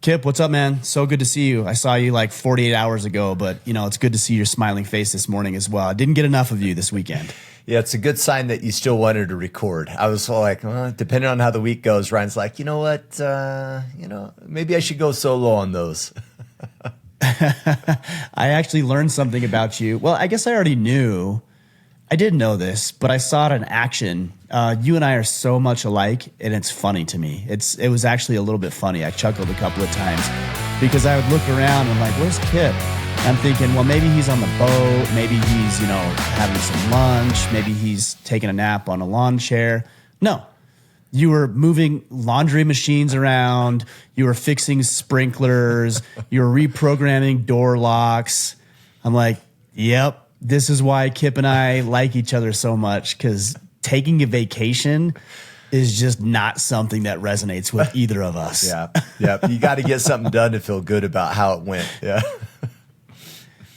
Kipp, what's up, man? So good to see you. I saw you like 48 hours ago, but it's good to see your smiling face this morning as well. I didn't get enough of you this weekend. Yeah, it's a good sign that you still wanted to record. I was like, depending on how the week goes, Ryan's like, you know what? Maybe I should go solo on those. I actually learned something about you. Well, I guess I already knew. I did know this, but I saw it in action. You and I are so much alike, and it's funny to me. It was actually a little bit funny. I chuckled a couple of times because I would look around and I'm like, where's Kipp? I'm thinking, well, maybe he's on the boat. Maybe he's, having some lunch. Maybe he's taking a nap on a lawn chair. No, you were moving laundry machines around. You were fixing sprinklers. You were reprogramming door locks. I'm like, yep. This is why Kipp and I like each other so much, because taking a vacation is just not something that resonates with either of us. Yeah. You got to get something done to feel good about how it went. Yeah.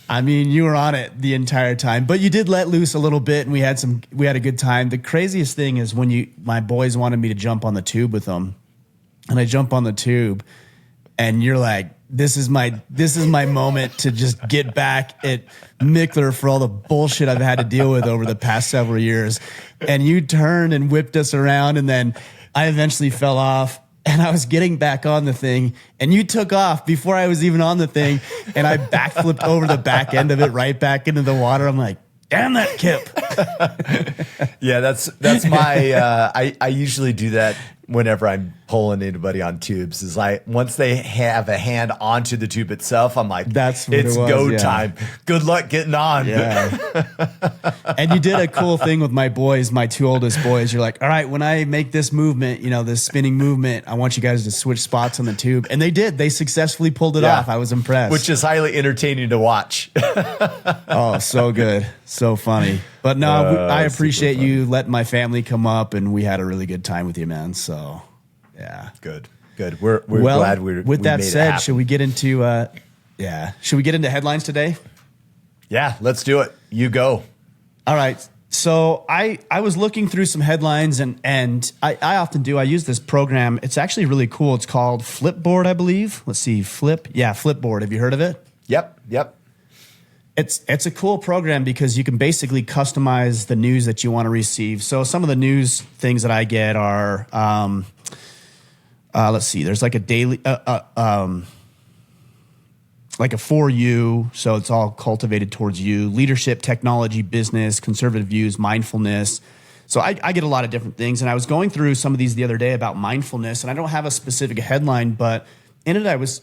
I mean, you were on it the entire time, but you did let loose a little bit, and we had a good time. The craziest thing is when my boys wanted me to jump on the tube with them, and I jump on the tube, and you're like, this is my moment to just get back at Mickler for all the bullshit I've had to deal with over the past several years. And you turned and whipped us around, and then I eventually fell off, and I was getting back on the thing, and you took off before I was even on the thing, and I backflipped over the back end of it right back into the water. I'm like, damn that Kipp. Yeah, that's my I usually do that whenever I'm pulling anybody on tubes. Is like once they have a hand onto the tube itself, I'm like, it's go time. Good luck getting on. Yeah. And you did a cool thing with my boys, my two oldest boys. You're like, all right, when I make this movement, this spinning movement, I want you guys to switch spots on the tube. And they did. They successfully pulled it off. I was impressed. Which is highly entertaining to watch. Oh, so good. So funny. But no, I appreciate you letting my family come up, and we had a really good time with you, man. So, yeah. Good. We're glad we with that made said, should we get into headlines today? Yeah, let's do it. You go. All right. So I was looking through some headlines, and I often do. I use this program. It's actually really cool. It's called Flipboard, I believe. Let's see, Flipboard. Have you heard of it? Yep. It's a cool program because you can basically customize the news that you want to receive. So some of the news things that I get are, let's see, there's like a daily, like a for you. So it's all cultivated towards you. Leadership, technology, business, conservative views, mindfulness. So I get a lot of different things. And I was going through some of these the other day about mindfulness, and I don't have a specific headline, but in it I was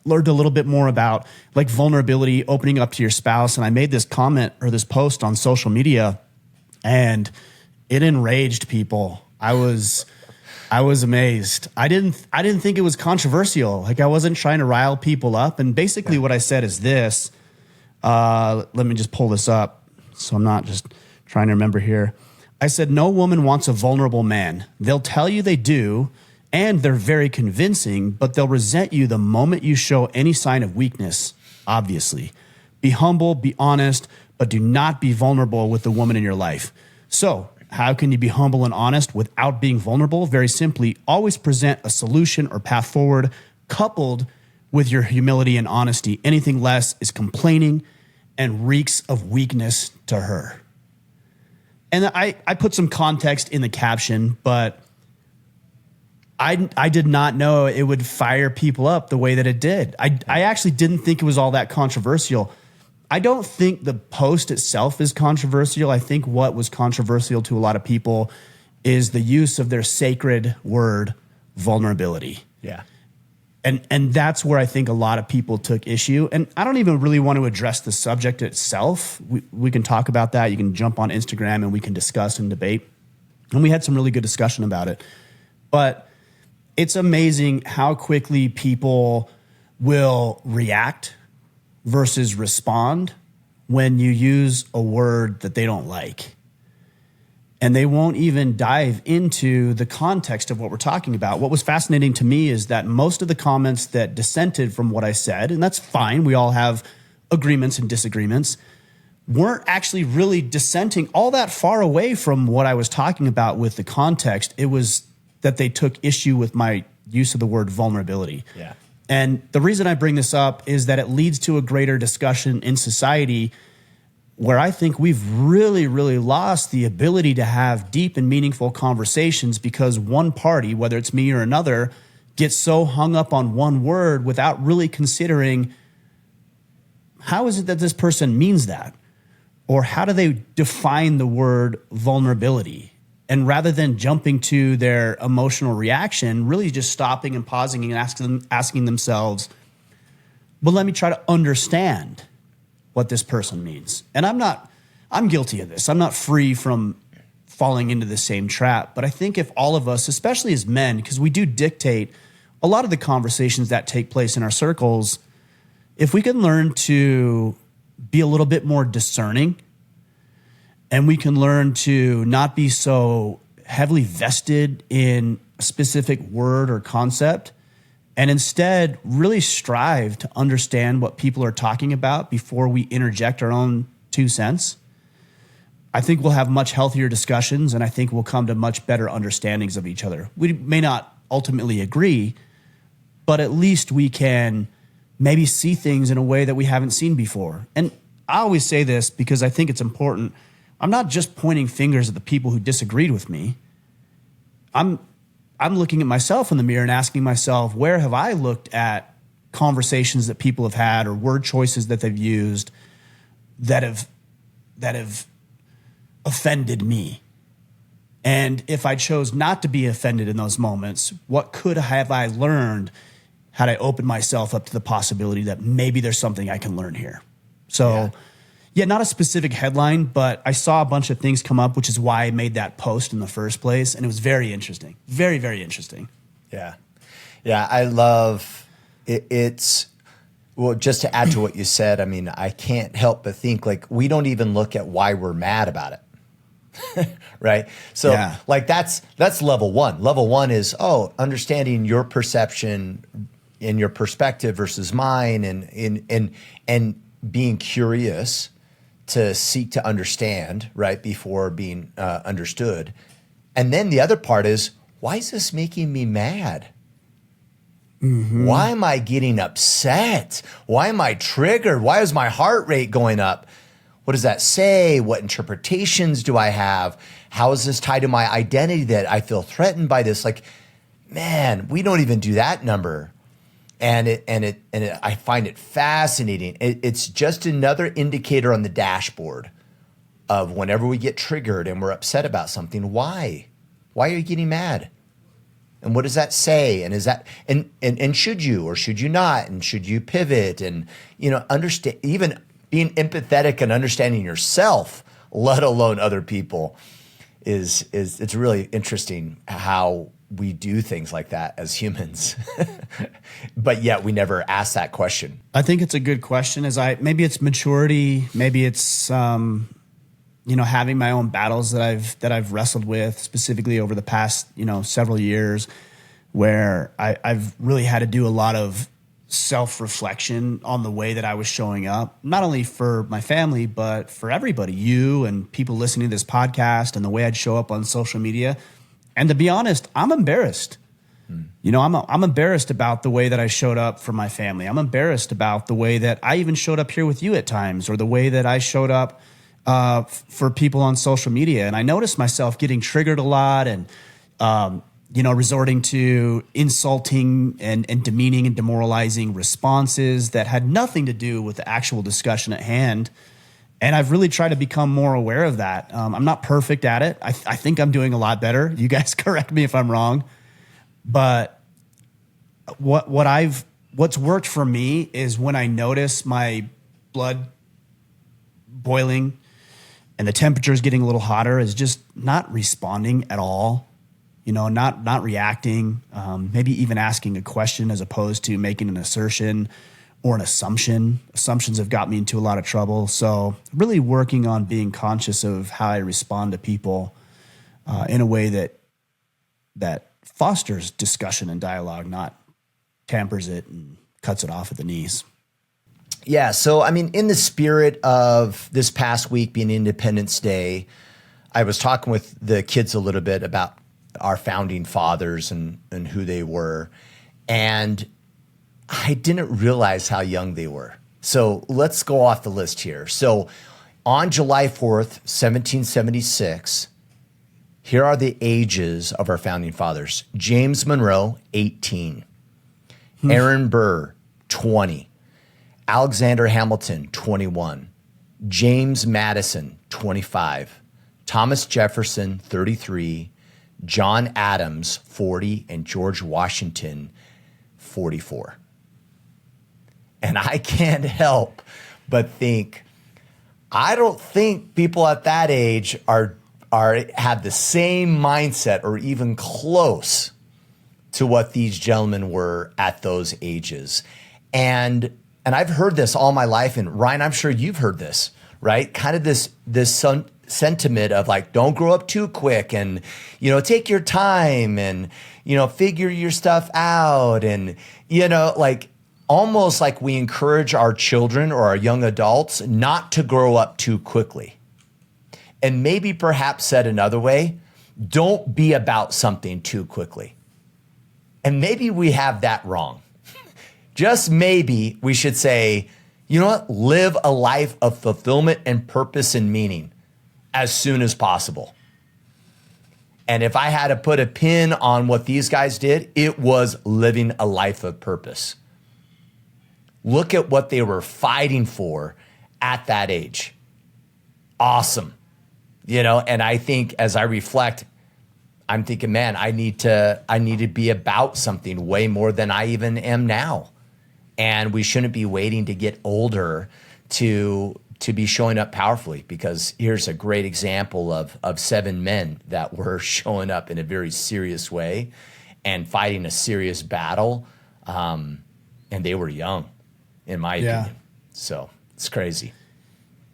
learned a little bit more about like vulnerability, opening up to your spouse. And I made this comment or this post on social media, and it enraged people. I was amazed. I didn't think it was controversial. Like I wasn't trying to rile people up. And basically what I said is this, let me just pull this up so I'm not just trying to remember here. I said, no woman wants a vulnerable man. They'll tell you they do, and they're very convincing, but they'll resent you the moment you show any sign of weakness, obviously. Be humble, be honest, but do not be vulnerable with the woman in your life. So, how can you be humble and honest without being vulnerable? Very simply, always present a solution or path forward, coupled with your humility and honesty. Anything less is complaining and reeks of weakness to her. And I put some context in the caption, but I did not know it would fire people up the way that it did. I actually didn't think it was all that controversial. I don't think the post itself is controversial. I think what was controversial to a lot of people is the use of their sacred word, vulnerability. Yeah. And that's where I think a lot of people took issue. And I don't even really want to address the subject itself. We can talk about that. You can jump on Instagram and we can discuss and debate. And we had some really good discussion about it. But it's amazing how quickly people will react versus respond when you use a word that they don't like. And they won't even dive into the context of what we're talking about. What was fascinating to me is that most of the comments that dissented from what I said, and that's fine, we all have agreements and disagreements, weren't actually really dissenting all that far away from what I was talking about with the context. It was that they took issue with my use of the word vulnerability. Yeah. And the reason I bring this up is that it leads to a greater discussion in society where I think we've really, really lost the ability to have deep and meaningful conversations because one party, whether it's me or another, gets so hung up on one word without really considering how is it that this person means that? Or how do they define the word vulnerability? And rather than jumping to their emotional reaction, really just stopping and pausing and asking themselves, well, let me try to understand what this person means. And I'm guilty of this. I'm not free from falling into the same trap. But I think if all of us, especially as men, because we do dictate a lot of the conversations that take place in our circles, if we can learn to be a little bit more discerning, and we can learn to not be so heavily vested in a specific word or concept, and instead really strive to understand what people are talking about before we interject our own 2 cents, I think we'll have much healthier discussions, and I think we'll come to much better understandings of each other. We may not ultimately agree, but at least we can maybe see things in a way that we haven't seen before. And I always say this because I think it's important. I'm not just pointing fingers at the people who disagreed with me. I'm looking at myself in the mirror and asking myself, where have I looked at conversations that people have had or word choices that they've used that have offended me? And if I chose not to be offended in those moments, what could have I learned had I opened myself up to the possibility that maybe there's something I can learn here? So yeah, not a specific headline, but I saw a bunch of things come up, which is why I made that post in the first place. And it was very interesting. Very, very interesting. Yeah. Yeah, I love it. Well, just to add to what you said, I mean, I can't help but think like we don't even look at why we're mad about it. Right? So like that's level one. Level one is, understanding your perception and your perspective versus mine and being curious to seek to understand, right, before being understood. And then the other part is, why is this making me mad? Mm-hmm. Why am I getting upset? Why am I triggered? Why is my heart rate going up? What does that say? What interpretations do I have? How is this tied to my identity that I feel threatened by this? Like, man, we don't even do that number. And I find it fascinating. It's just another indicator on the dashboard of whenever we get triggered and we're upset about something. Why? Why are you getting mad? And what does that say? And is that and should you or should you not? And should you pivot? And understand, even being empathetic and understanding yourself, let alone other people, is it's really interesting how we do things like that as humans, but yet we never ask that question. I think it's a good question. Maybe it's maturity, maybe it's having my own battles that I've wrestled with specifically over the past several years, where I've really had to do a lot of self-reflection on the way that I was showing up, not only for my family but for everybody, you and people listening to this podcast, and the way I'd show up on social media. And to be honest, I'm embarrassed. I'm embarrassed about the way that I showed up for my family. I'm embarrassed about the way that I even showed up here with you at times, or the way that I showed up for people on social media. And I noticed myself getting triggered a lot and, resorting to insulting and demeaning and demoralizing responses that had nothing to do with the actual discussion at hand. And I've really tried to become more aware of that. I'm not perfect at it. I think I'm doing a lot better. You guys correct me if I'm wrong. But what's worked for me is when I notice my blood boiling and the temperature is getting a little hotter, is just not responding at all. Not reacting, maybe even asking a question as opposed to making an assertion or an assumption. Assumptions have got me into a lot of trouble. So really working on being conscious of how I respond to people in a way that fosters discussion and dialogue, not tampers it and cuts it off at the knees. Yeah. So, I mean, in the spirit of this past week being Independence Day, I was talking with the kids a little bit about our founding fathers and who they were. And I didn't realize how young they were. So let's go off the list here. So on July 4th, 1776, here are the ages of our founding fathers. James Monroe, 18. Aaron Burr, 20. Alexander Hamilton, 21. James Madison, 25. Thomas Jefferson, 33. John Adams, 40. And George Washington, 44. And I can't help but think, I don't think people at that age have the same mindset or even close to what these gentlemen were at those ages. And I've heard this all my life, and Ryan, I'm sure you've heard this, right? Kind of this sentiment of like, don't grow up too quick, and take your time, and figure your stuff out, and like almost like we encourage our children or our young adults not to grow up too quickly. And maybe perhaps said another way, don't be about something too quickly. And maybe we have that wrong. Just maybe we should say, you know what? Live a life of fulfillment and purpose and meaning as soon as possible. And if I had to put a pin on what these guys did, it was living a life of purpose. Look at what they were fighting for at that age. Awesome. And I think as I reflect, I'm thinking, man, I need to be about something way more than I even am now. And we shouldn't be waiting to get older to be showing up powerfully, because here's a great example of 7 men that were showing up in a very serious way and fighting a serious battle. And they were young, in my opinion. So it's crazy.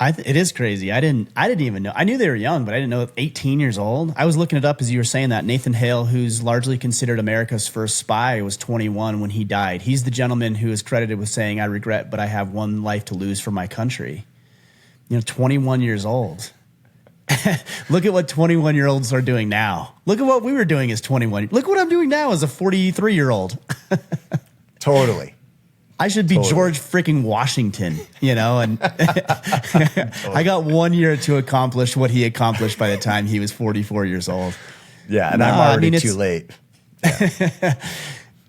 It is crazy. I didn't even know. I knew they were young, but I didn't know 18 years old. I was looking it up as you were saying that. Nathan Hale, who's largely considered America's first spy, was 21 when he died. He's the gentleman who is credited with saying, "I regret, but I have one life to lose for my country." 21 years old. Look at what 21-year-olds are doing now. Look at what we were doing as 21. Look what I'm doing now as a 43-year-old. Totally. I should be George freaking Washington, and I got 1 year to accomplish what he accomplished by the time he was 44 years old. Yeah, and I'm already too late. Yeah.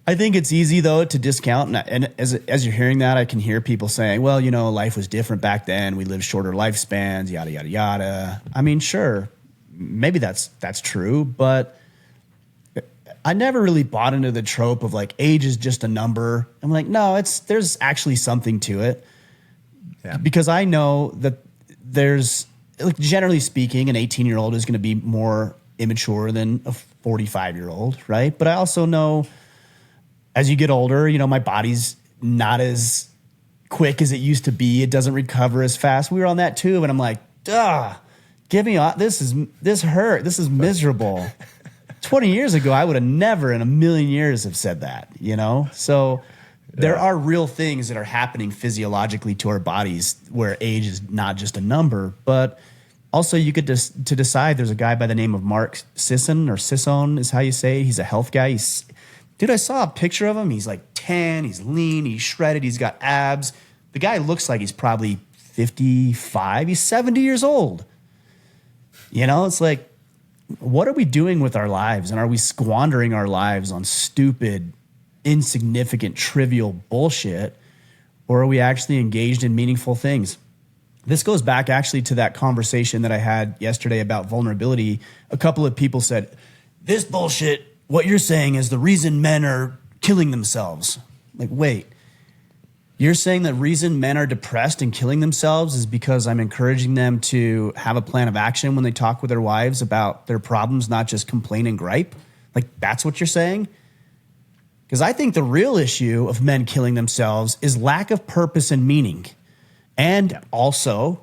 I think it's easy, though, to discount. And as you're hearing that, I can hear people saying, well, life was different back then. We lived shorter lifespans, yada, yada, yada. I mean, sure, maybe that's true, but I never really bought into the trope of like age is just a number. I'm like, no, there's actually something to it. Yeah. Because I know that there's, like, generally speaking, an 18-year-old is going to be more immature than a 45-year-old, right? But I also know as you get older, my body's not as quick as it used to be. It doesn't recover as fast. We were on that too, and I'm like, give me this hurt. This is miserable. 20 years ago, I would have never in a million years have said that, So there are real things that are happening physiologically to our bodies where age is not just a number, but also you get to decide. There's a guy by the name of Mark Sisson, or Sisson is how you say it. He's a health guy. Dude, I saw a picture of him. He's like 10, he's lean, he's shredded, he's got abs. The guy looks like he's probably 55. He's 70 years old. It's like, what are we doing with our lives? And are we squandering our lives on stupid, insignificant, trivial bullshit? Or are we actually engaged in meaningful things? This goes back actually to that conversation that I had yesterday about vulnerability. A couple of people said, this bullshit, what you're saying is the reason men are killing themselves. Like, wait, you're saying the reason men are depressed and killing themselves is because I'm encouraging them to have a plan of action when they talk with their wives about their problems, not just complain and gripe? Like, that's what you're saying? Because I think the real issue of men killing themselves is lack of purpose and meaning. And also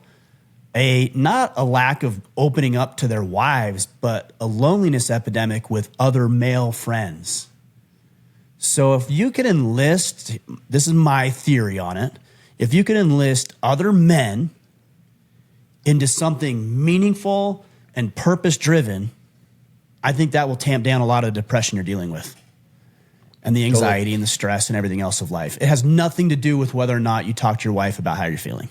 not a lack of opening up to their wives, but a loneliness epidemic with other male friends. So if you can enlist, this is my theory on it, if you can enlist other men into something meaningful and purpose-driven, I think that will tamp down a lot of depression you're dealing with. and the anxiety and the stress and everything else of life. It has nothing to do with whether or not you talk to your wife about how you're feeling.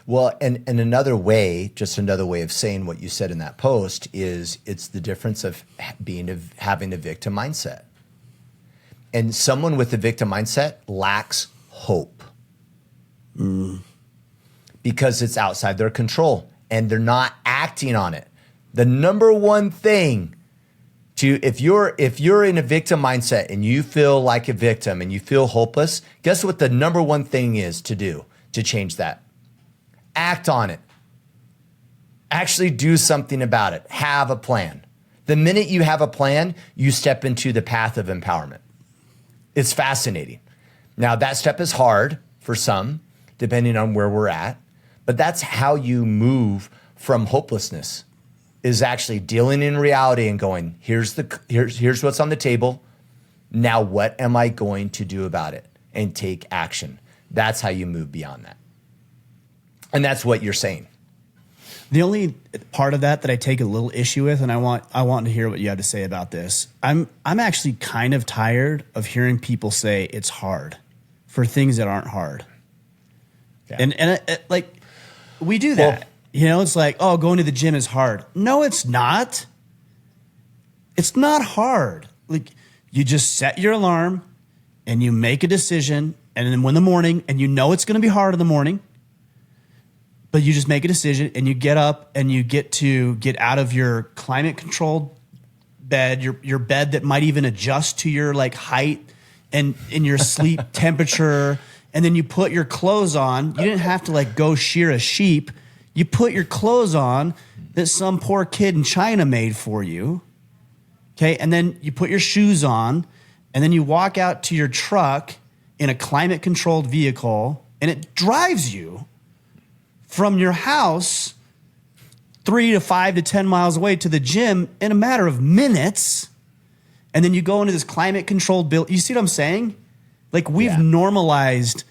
Well, and another way, just another way of saying what you said in that post is it's the difference of having a victim mindset. And someone with a victim mindset lacks hope because it's outside their control and they're not acting on it. The number one thing if you're in a victim mindset and you feel like a victim and you feel hopeless, guess what the number one thing is to do to change that? Act on it. Actually do something about it. Have a plan. The minute you have a plan, you step into the path of empowerment. It's fascinating. Now, that step is hard for some, depending on where we're at, but that's how you move from hopelessness, is actually dealing in reality and going, here's what's on the table. Now, what am I going to do about it? And take action. That's how you move beyond that. And that's what you're saying. The only part of that I take a little issue with, and I want to hear what you have to say about this. I'm actually kind of tired of hearing people say it's hard for things that aren't hard. Yeah. And like we do that. Well, it's like, oh, going to the gym is hard. No, it's not. It's not hard. Like, you just set your alarm and you make a decision, and then in the morning, and it's going to be hard in the morning, but you just make a decision and you get up and you get out of your climate controlled bed, your bed that might even adjust to your like height and in your sleep temperature. And then you put your clothes on. You didn't have to like go shear a sheep. You put your clothes on that some poor kid in China made for you. Okay. And then you put your shoes on, and then you walk out to your truck in a climate controlled vehicle, and it drives you from your house 3 to 5 to 10 miles away to the gym in a matter of minutes. And then you go into this climate controlled building. You see what I'm saying? Like, we've normalized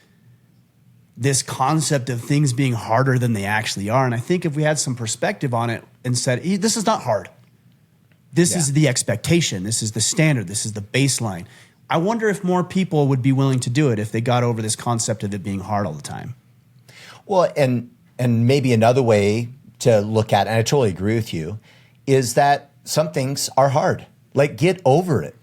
this concept of things being harder than they actually are. And I think if we had some perspective on it and said, this is not hard. This is the expectation. This is the standard. This is the baseline. I wonder if more people would be willing to do it if they got over this concept of it being hard all the time. Well, and maybe another way to look at it, and I totally agree with you, is that some things are hard. Like, get over it.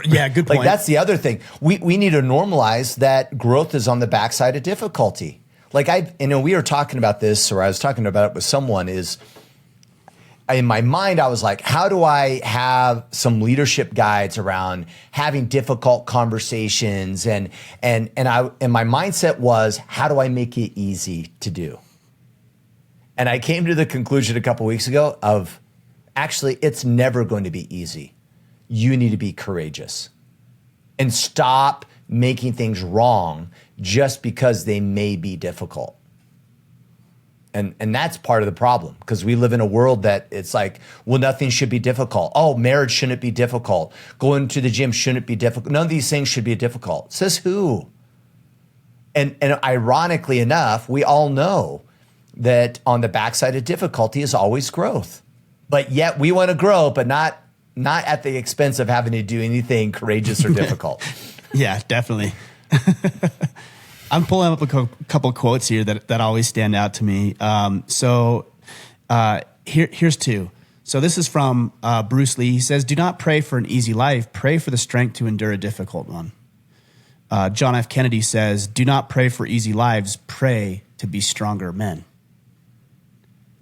Yeah, good point. Like, that's the other thing. We need to normalize that growth is on the backside of difficulty. Like, we were talking about this, or I was talking about it with someone, is in my mind, I was like, how do I have some leadership guides around having difficult conversations? And my mindset was, how do I make it easy to do? And I came to the conclusion a couple weeks ago of, actually, it's never going to be easy. You need to be courageous and stop making things wrong just because they may be difficult. And that's part of the problem, because we live in a world that it's like, well, nothing should be difficult. Oh, marriage shouldn't be difficult. Going to the gym shouldn't be difficult. None of these things should be difficult. Says who? And ironically enough, we all know that on the backside of difficulty is always growth. But yet we want to grow, but not at the expense of having to do anything courageous or difficult. Yeah, definitely. I'm pulling up a couple of quotes here that always stand out to me. Here's two. So this is from Bruce Lee. He says, "Do not pray for an easy life. Pray for the strength to endure a difficult one." John F. Kennedy says, "Do not pray for easy lives. Pray to be stronger men."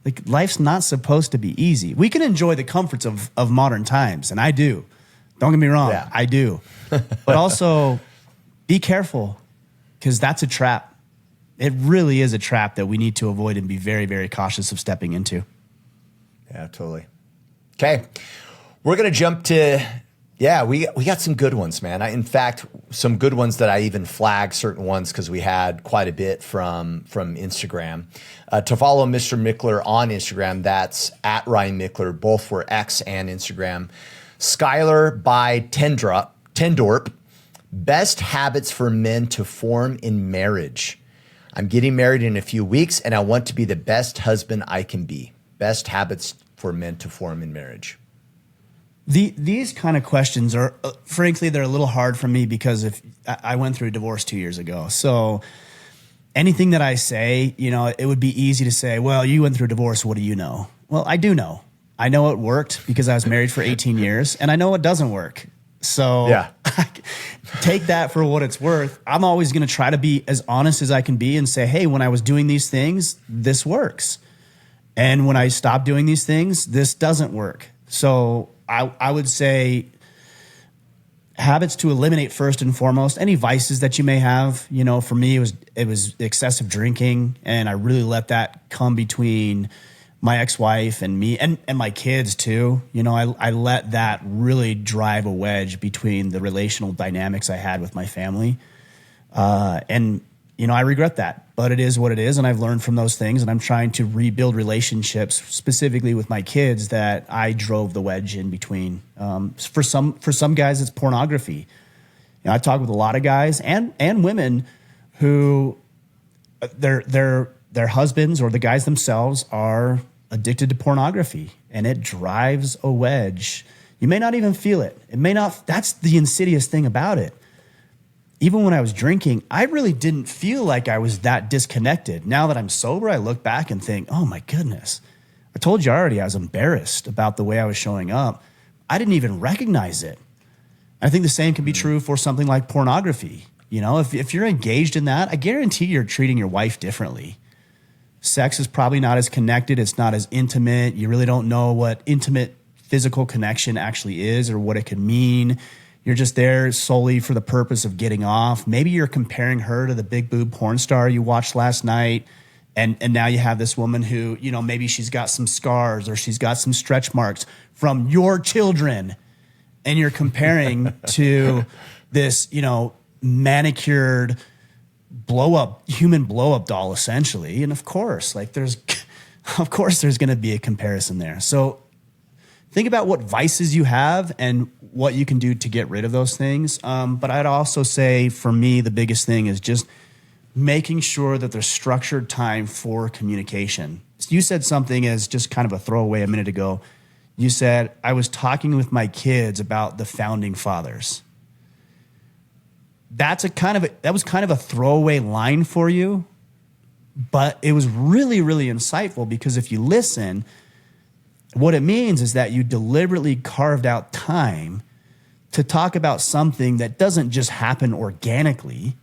Like, life's not supposed to be easy. We can enjoy the comforts of modern times, and I do. Don't get me wrong, I do. But also, be careful, because that's a trap. It really is a trap that we need to avoid and be very, very cautious of stepping into. Yeah, totally. Okay, we're going to jump to, we got some good ones, man. In fact, some good ones that I even flagged certain ones because we had quite a bit from Instagram. To follow Mr. Mickler on Instagram, that's at Ryan Mickler, both for X and Instagram. Skylar by Tendorp, best habits for men to form in marriage. I'm getting married in a few weeks, and I want to be the best husband I can be. Best habits for men to form in marriage. These kind of questions are, frankly, they're a little hard for me because if I went through a divorce 2 years ago. So anything that I say, it would be easy to say, well, you went through a divorce. What do you know? Well, I do know. I know it worked because I was married for 18 years, and I know it doesn't work. So yeah. Take that for what it's worth. I'm always going to try to be as honest as I can be and say, hey, when I was doing these things, this works. And when I stop doing these things, this doesn't work. So I would say habits to eliminate first and foremost, any vices that you may have. For me, it was excessive drinking, and I really let that come between my ex-wife and me and my kids too. I let that really drive a wedge between the relational dynamics I had with my family. And I regret that, but it is what it is. And I've learned from those things, and I'm trying to rebuild relationships specifically with my kids that I drove the wedge in between. For some guys, it's pornography. I talk with a lot of guys and women who their husbands or the guys themselves are addicted to pornography, and it drives a wedge. You may not even feel it. It may not. That's the insidious thing about it. Even when I was drinking, I really didn't feel like I was that disconnected. Now that I'm sober, I look back and think, oh my goodness. I told you already I was embarrassed about the way I was showing up. I didn't even recognize it. I think the same can be true for something like pornography. If you're engaged in that, I guarantee you're treating your wife differently. Sex is probably not as connected. It's not as intimate. You really don't know what intimate physical connection actually is or what it could mean. You're just there solely for the purpose of getting off. Maybe you're comparing her to the big boob porn star you watched last night. And now you have this woman who, maybe she's got some scars or she's got some stretch marks from your children. And you're comparing to this, manicured human blow up doll, essentially. And of course, there's going to be a comparison there. So think about what vices you have and what you can do to get rid of those things. But I'd also say, for me, the biggest thing is just making sure that there's structured time for communication. You said something as just kind of a throwaway a minute ago. You said, I was talking with my kids about the founding fathers. That was kind of a throwaway line for you, but it was really, really insightful, because if you listen, what it means is that you deliberately carved out time to talk about something that doesn't just happen organically,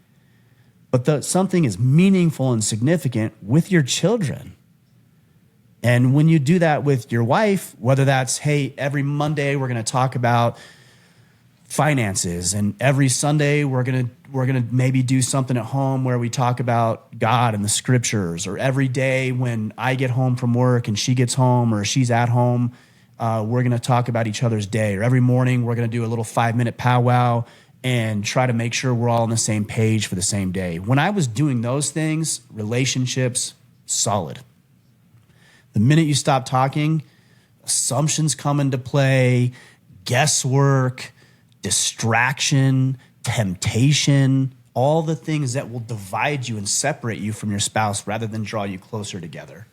but that something is meaningful and significant with your children. And when you do that with your wife, whether that's, hey, every Monday we're going to talk about finances, and every Sunday we're going to maybe do something at home where we talk about God and the scriptures, or every day when I get home from work and she gets home or she's at home, we're going to talk about each other's day, or every morning we're going to do a little 5-minute powwow and try to make sure we're all on the same page for the same day. When I was doing those things, relationships, solid. The minute you stop talking, assumptions come into play, guesswork, distraction, temptation, all the things that will divide you and separate you from your spouse rather than draw you closer together.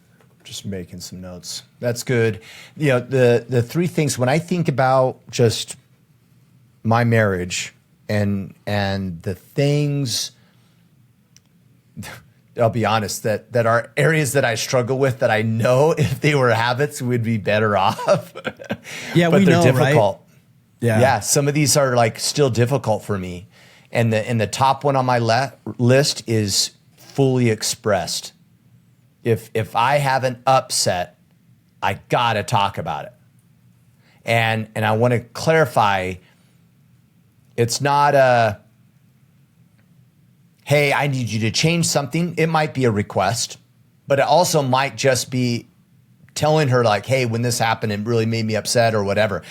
Just making some notes. That's good. The three things, when I think about just my marriage and the things, I'll be honest, that are areas that I struggle with, that I know if they were habits, we'd be better off. Yeah, but we they're know, difficult. Right? Yeah, some of these are still difficult for me. And the top one on my list is fully expressed. If I have an upset, I gotta talk about it. And I want to clarify, it's not a, hey, I need you to change something. It might be a request, but it also might just be telling her, hey, when this happened, it really made me upset or whatever.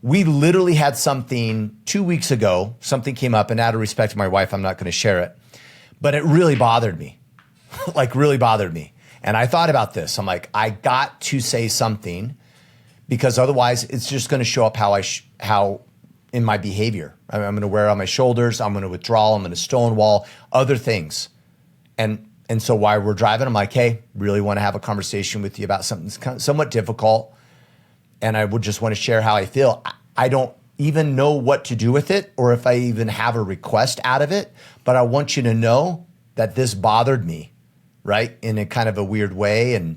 We literally had something 2 weeks ago, something came up, and out of respect to my wife, I'm not going to share it, but it really bothered me, really bothered me. And I thought about this. I'm I got to say something, because otherwise it's just going to show up how in my behavior. I'm going to wear it on my shoulders. I'm going to withdraw. I'm going to stonewall other things. And so while we're driving, I'm hey, really want to have a conversation with you about something somewhat difficult. And I would just want to share how I feel. I don't even know what to do with it or if I even have a request out of it, but I want you to know that this bothered me, right? In a kind of a weird way, and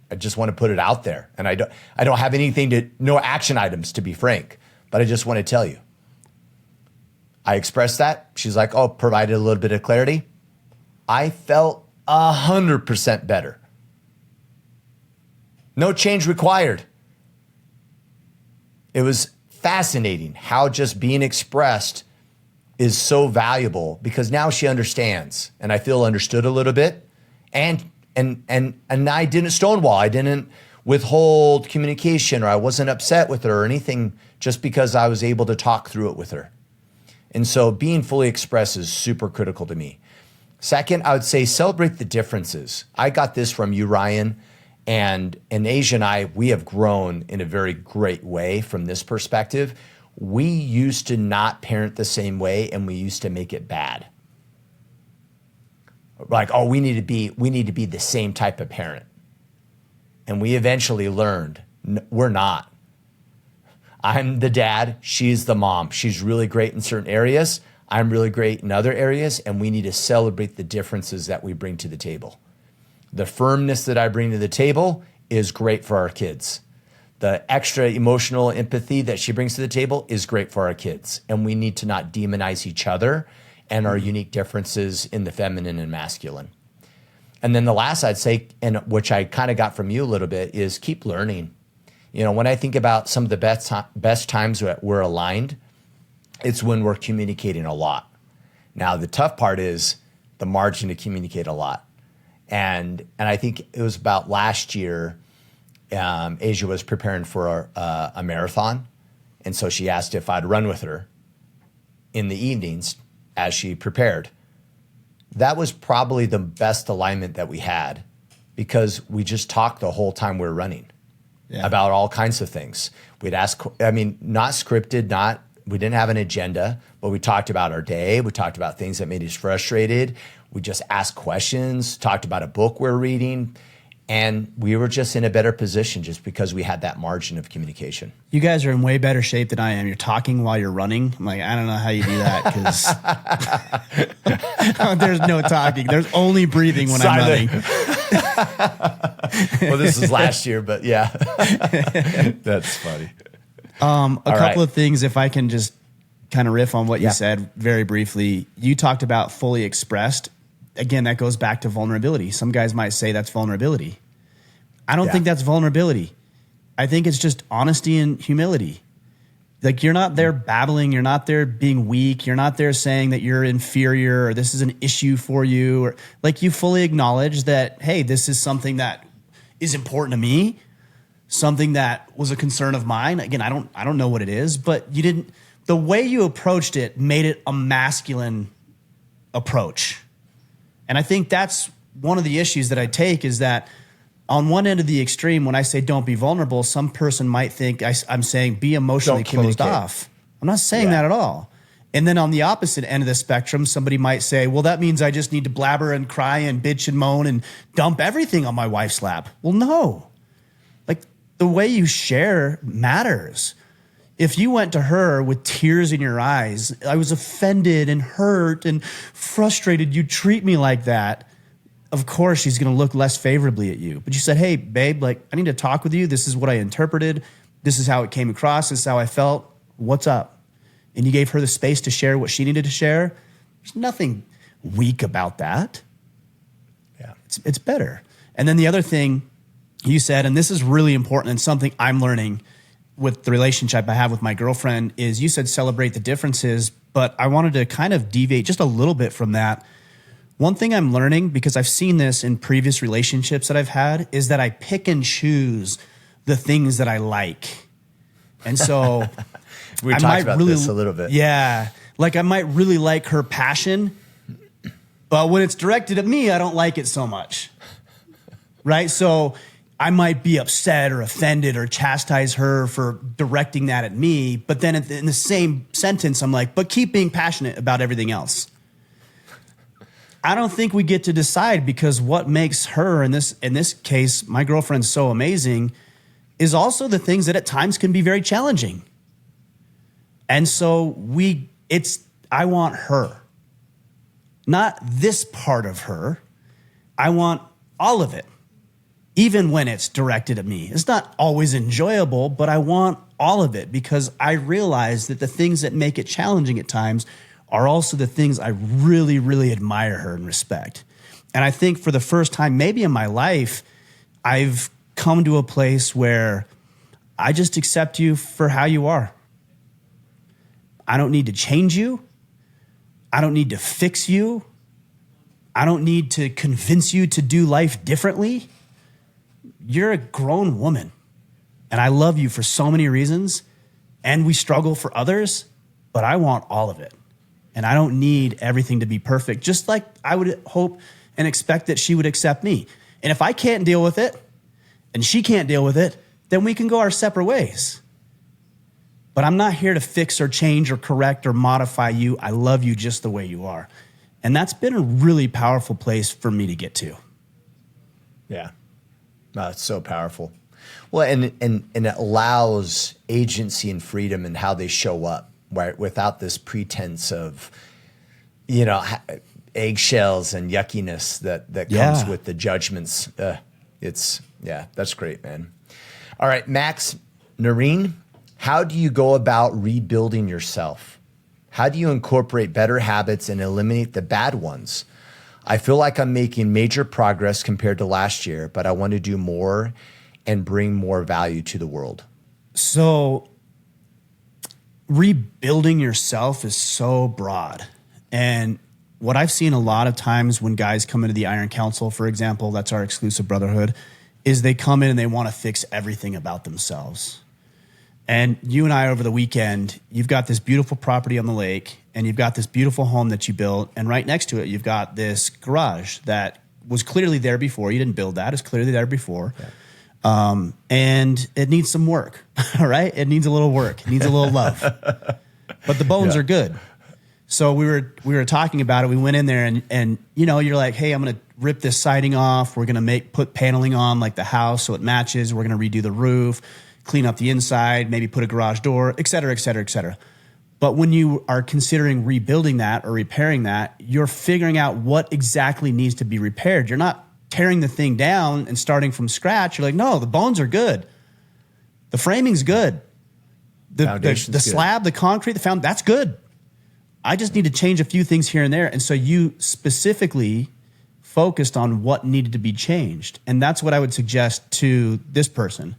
I just want to put it out there. And I don't have no action items, to be frank, but I just want to tell you. I expressed that. She's like, oh, provided a little bit of clarity. I felt 100% better. No change required. It was fascinating how just being expressed is so valuable, because now she understands, and I feel understood a little bit. And I didn't stonewall. I didn't withhold communication, or I wasn't upset with her or anything, just because I was able to talk through it with her. And so being fully expressed is super critical to me. Second, I would say celebrate the differences. I got this from you, Ryan, and Asia and I, we have grown in a very great way from this perspective. We used to not parent the same way, and we used to make it bad. Like, oh, we need to be the same type of parent. And we eventually learned, we're not. I'm the dad, she's the mom. She's really great in certain areas, I'm really great in other areas, and we need to celebrate the differences that we bring to the table. The firmness that I bring to the table is great for our kids. The extra emotional empathy that she brings to the table is great for our kids. And we need to not demonize each other and our unique differences in the feminine and masculine. And then the last I'd say, and which I kind of got from you a little bit, is keep learning. You know, when I think about some of the best times that we're aligned, it's when we're communicating a lot. Now, the tough part is the margin to communicate a lot. And I think it was about last year, Asia was preparing for a marathon. And so she asked if I'd run with her in the evenings as she prepared. That was probably the best alignment that we had, because we just talked the whole time we were running about all kinds of things. We'd ask, not scripted, we didn't have an agenda, but we talked about our day. We talked about things that made us frustrated. We just asked questions, talked about a book we're reading, and we were just in a better position just because we had that margin of communication. You guys are in way better shape than I am. You're talking while you're running. I'm like, I don't know how you do that, because there's no talking. There's only breathing when I'm running. Well, this was last year, but yeah. That's funny. A couple of things, if I can just kind of riff on what you said very briefly. You talked about fully expressed. Again, that goes back to vulnerability. Some guys might say that's vulnerability. I don't think that's vulnerability. I think it's just honesty and humility. Like, you're not there babbling. You're not there being weak. You're not there saying that you're inferior or this is an issue for you. Or, like, you fully acknowledge that, hey, this is something that is important to me, something that was a concern of mine. Again, I don't know what it is, but you didn't. The way you approached it made it a masculine approach. And I think that's one of the issues that I take, is that on one end of the extreme, when I say don't be vulnerable, some person might think I'm saying be emotionally closed off. I'm not saying that at all. And then on the opposite end of the spectrum, somebody might say, well, that means I just need to blabber and cry and bitch and moan and dump everything on my wife's lap. Well, no. Like, the way you share matters. If you went to her with tears in your eyes, I was offended and hurt and frustrated, you treat me like that, of course she's going to look less favorably at you. But you said, hey, babe, like, I need to talk with you. This is what I interpreted. This is how it came across. This is how I felt. What's up? And you gave her the space to share what she needed to share. There's nothing weak about that. Yeah, it's better. And then the other thing you said, and this is really important and something I'm learning with the relationship I have with my girlfriend, is you said celebrate the differences, but I wanted to kind of deviate just a little bit from that. One thing I'm learning, because I've seen this in previous relationships that I've had, is that I pick and choose the things that I like. And so we talked about this a little bit. Yeah. Like, I might really like her passion, but when it's directed at me, I don't like it so much. Right? So I might be upset or offended or chastise her for directing that at me. But then in the same sentence, I'm like, but keep being passionate about everything else. I don't think we get to decide, because what makes her, in this case, my girlfriend's so amazing, is also the things that at times can be very challenging. And so I want her, not this part of her. I want all of it, even when it's directed at me. It's not always enjoyable, but I want all of it because I realize that the things that make it challenging at times are also the things I really, really admire her and respect. And I think for the first time, maybe in my life, I've come to a place where I just accept you for how you are. I don't need to change you. I don't need to fix you. I don't need to convince you to do life differently. You're a grown woman, and I love you for so many reasons, and we struggle for others, but I want all of it. And I don't need everything to be perfect, just like I would hope and expect that she would accept me. And if I can't deal with it, and she can't deal with it, then we can go our separate ways. But I'm not here to fix or change or correct or modify you. I love you just the way you are. And that's been a really powerful place for me to get to. Yeah. Oh, it's so powerful. Well, and it allows agency and freedom in how they show up, right? Without this pretense of, eggshells and yuckiness that comes with the judgments. That's great, man. All right, Max, Noreen, how do you go about rebuilding yourself? How do you incorporate better habits and eliminate the bad ones? I feel like I'm making major progress compared to last year, but I want to do more and bring more value to the world. So rebuilding yourself is so broad. And what I've seen a lot of times when guys come into the Iron Council, for example, that's our exclusive brotherhood, is they come in and they want to fix everything about themselves. And you and I over the weekend, you've got this beautiful property on the lake and you've got this beautiful home that you built. And right next to it, you've got this garage that was clearly there before. You didn't build that. It's clearly there before. Yeah. And it needs some work, all right? It needs a little work. It needs a little love. But the bones are good. So we were talking about it. We went in there and you're like, hey, I'm going to rip this siding off. We're going to put paneling on like the house so it matches. We're going to redo the roof, clean up the inside, maybe put a garage door, et cetera, et cetera, et cetera. But when you are considering rebuilding that or repairing that, you're figuring out what exactly needs to be repaired. You're not tearing the thing down and starting from scratch. You're like, no, the bones are good. The framing's good. The slab, the concrete, the foundation, that's good. I just need to change a few things here and there. And so you specifically focused on what needed to be changed. And that's what I would suggest to this person.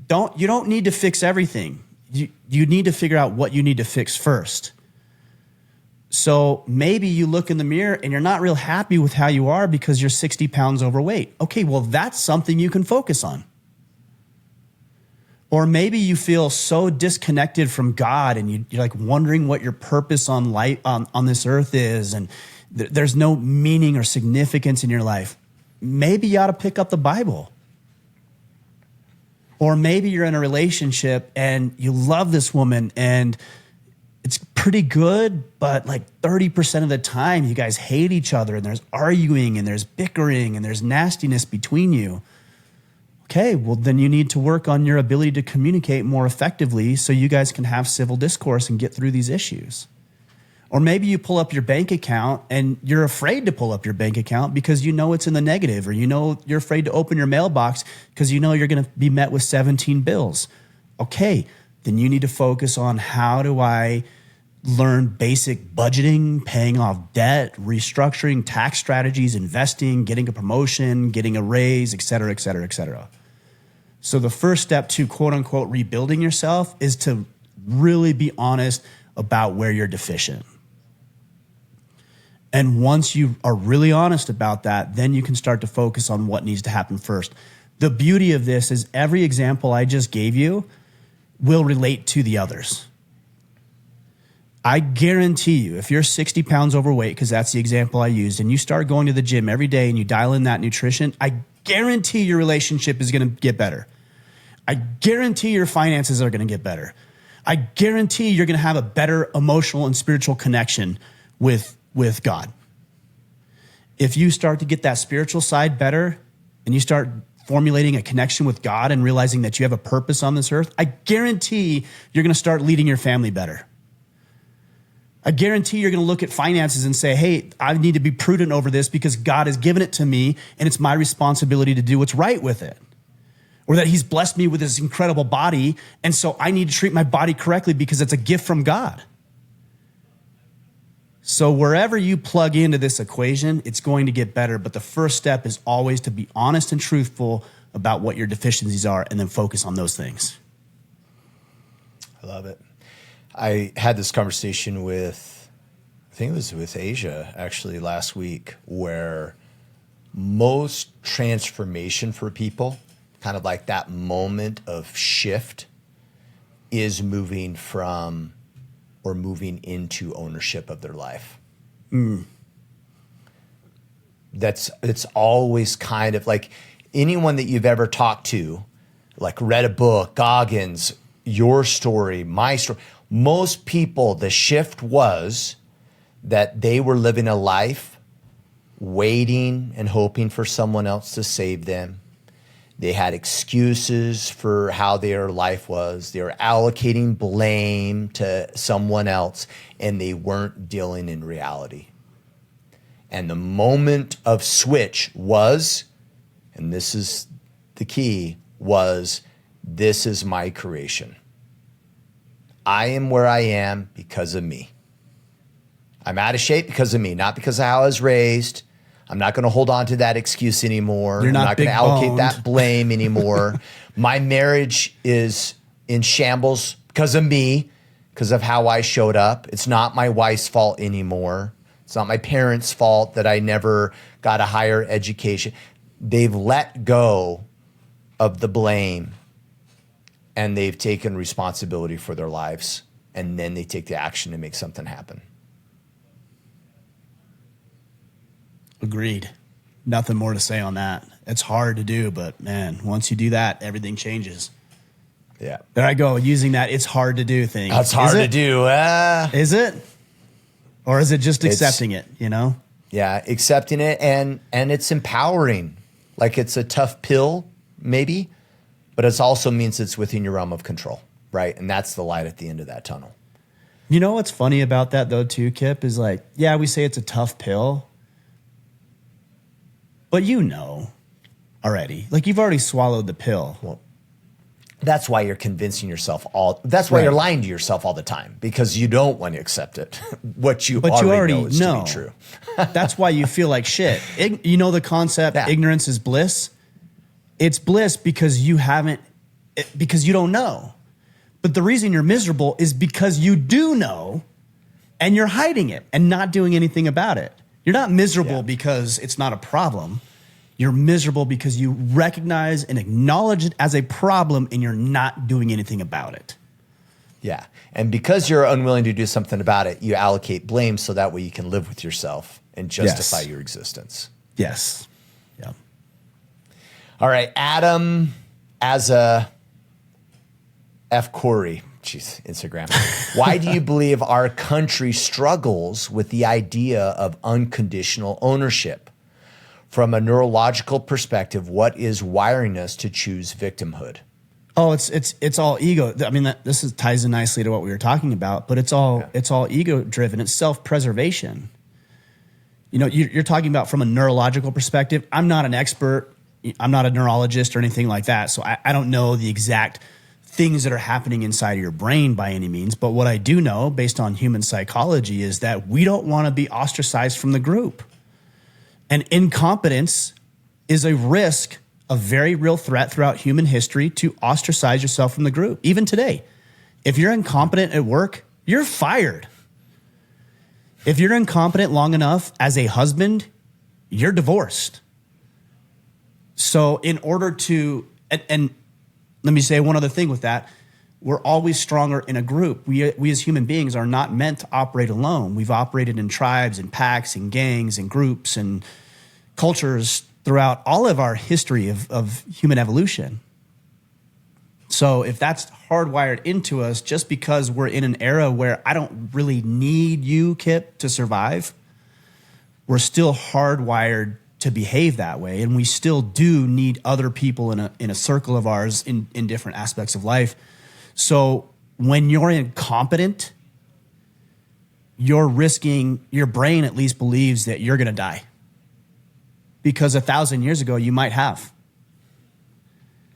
You don't need to fix everything. You need to figure out what you need to fix first. So maybe you look in the mirror and you're not real happy with how you are because you're 60 pounds overweight. Okay, well, that's something you can focus on. Or maybe you feel so disconnected from God and you're like wondering what your purpose on life on this earth is, and there's no meaning or significance in your life. Maybe you ought to pick up the Bible. Or maybe you're in a relationship and you love this woman and it's pretty good, but like 30% of the time you guys hate each other and there's arguing and there's bickering and there's nastiness between you. Okay, well, then you need to work on your ability to communicate more effectively so you guys can have civil discourse and get through these issues. Or maybe you pull up your bank account and you're afraid to pull up your bank account because you know it's in the negative, or you're afraid to open your mailbox because you know you're going to be met with 17 bills. Okay, then you need to focus on how do I learn basic budgeting, paying off debt, restructuring, tax strategies, investing, getting a promotion, getting a raise, et cetera, et cetera, et cetera. So the first step to quote unquote rebuilding yourself is to really be honest about where you're deficient. And once you are really honest about that, then you can start to focus on what needs to happen first. The beauty of this is every example I just gave you will relate to the others. I guarantee you, if you're 60 pounds overweight, because that's the example I used, and you start going to the gym every day and you dial in that nutrition, I guarantee your relationship is going to get better. I guarantee your finances are going to get better. I guarantee you're going to have a better emotional and spiritual connection with God. If you start to get that spiritual side better and you start formulating a connection with God and realizing that you have a purpose on this earth, I guarantee you're going to start leading your family better. I guarantee you're going to look at finances and say, hey, I need to be prudent over this because God has given it to me and it's my responsibility to do what's right with it. Or that he's blessed me with this incredible body, and so I need to treat my body correctly because it's a gift from God. So wherever you plug into this equation, it's going to get better. But the first step is always to be honest and truthful about what your deficiencies are and then focus on those things. I love it. I had this conversation with, I think it was with Asia actually last week, where most transformation for people, kind of like that moment of shift, is moving from or moving into ownership of their life. It's always kind of like anyone that you've ever talked to, like read a book, Goggins, your story, my story. Most people, the shift was that they were living a life waiting and hoping for someone else to save them. They had excuses for how their life was. They were allocating blame to someone else, and they weren't dealing in reality. And the moment of switch was, and this is the key, was this is my creation. I am where I am because of me. I'm out of shape because of me, not because of how I was raised. I'm not going to hold on to that excuse anymore. You're not I'm not going to big-boned. allocate that blame anymore. My marriage is in shambles because of me, because of how I showed up. It's not my wife's fault anymore. It's not my parents' fault that I never got a higher education. They've let go of the blame and they've taken responsibility for their lives, and then they take the action to make something happen. Agreed. Nothing more to say on that. It's hard to do, but man, once you do that, everything changes. Yeah. There I go, using that it's hard to do thing. That's hard to do. Is it? Or is it just accepting it, you know? Yeah, accepting it, and it's empowering. Like it's a tough pill, maybe, but it also means it's within your realm of control, right? And that's the light at the end of that tunnel. You know what's funny about that though too, Kipp, is like, yeah, we say it's a tough pill, but you know already. Like you've already swallowed the pill. Well, that's why you're convincing yourself that's why you're lying to yourself all the time, because you don't want to accept it. What you already know is to be true. That's why you feel like shit. You know the concept, ignorance is bliss. It's bliss because because you don't know. But the reason you're miserable is because you do know and you're hiding it and not doing anything about it. You're not miserable because it's not a problem. You're miserable because you recognize and acknowledge it as a problem and you're not doing anything about it. Yeah. And because you're unwilling to do something about it, you allocate blame so that way you can live with yourself and justify your existence. Yes. Yeah. All right. Adam as a F. Corey. Jeez, Instagram. Why do you believe our country struggles with the idea of unconditional ownership? From a neurological perspective, what is wiring us to choose victimhood? Oh, it's all ego. I mean, this ties in nicely to what we were talking about, but it's all ego driven. It's self-preservation. You know, you're talking about from a neurological perspective. I'm not an expert. I'm not a neurologist or anything like that. So I don't know the exact things that are happening inside of your brain by any means. But what I do know based on human psychology is that we don't want to be ostracized from the group. And incompetence is a risk, a very real threat throughout human history to ostracize yourself from the group. Even today, if you're incompetent at work, you're fired. If you're incompetent long enough as a husband, you're divorced. So in order to, and let me say one other thing with that, we're always stronger in a group. We as human beings are not meant to operate alone. We've operated in tribes and packs and gangs and groups and cultures throughout all of our history of human evolution. So if that's hardwired into us just because we're in an era where I don't really need you, Kipp, to survive, we're still hardwired to behave that way. And we still do need other people in a circle of ours in different aspects of life. So when you're incompetent, you're risking, your brain at least believes that you're going to die. Because 1,000 years ago, you might have.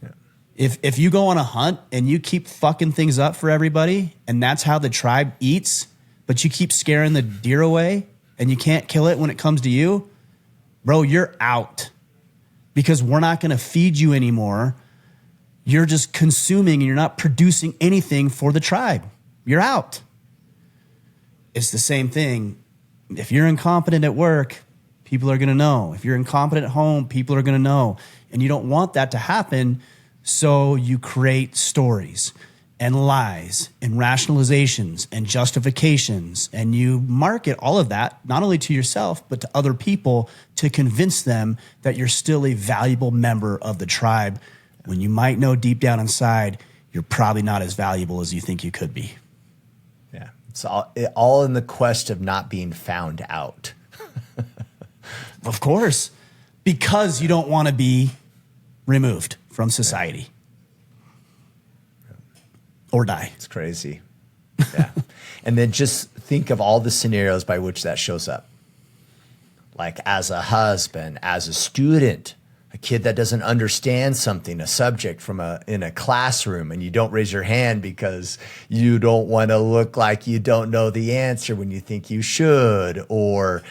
Yeah. If you go on a hunt and you keep fucking things up for everybody, and that's how the tribe eats, but you keep scaring the deer away and you can't kill it when it comes to you, bro, you're out. Because we're not going to feed you anymore. You're just consuming and you're not producing anything for the tribe. You're out. It's the same thing. If you're incompetent at work, people are going to know. If you're incompetent at home, people are going to know. And you don't want that to happen, so you create stories and lies and rationalizations and justifications, and you market all of that, not only to yourself, but to other people to convince them that you're still a valuable member of the tribe, when you might know deep down inside, you're probably not as valuable as you think you could be. Yeah, it's all in the quest of not being found out. Of course, because you don't want to be removed from society or die. It's crazy. Yeah. And then just think of all the scenarios by which that shows up. Like as a husband, as a student, a kid that doesn't understand something, a subject in a classroom, and you don't raise your hand because you don't want to look like you don't know the answer when you think you should, or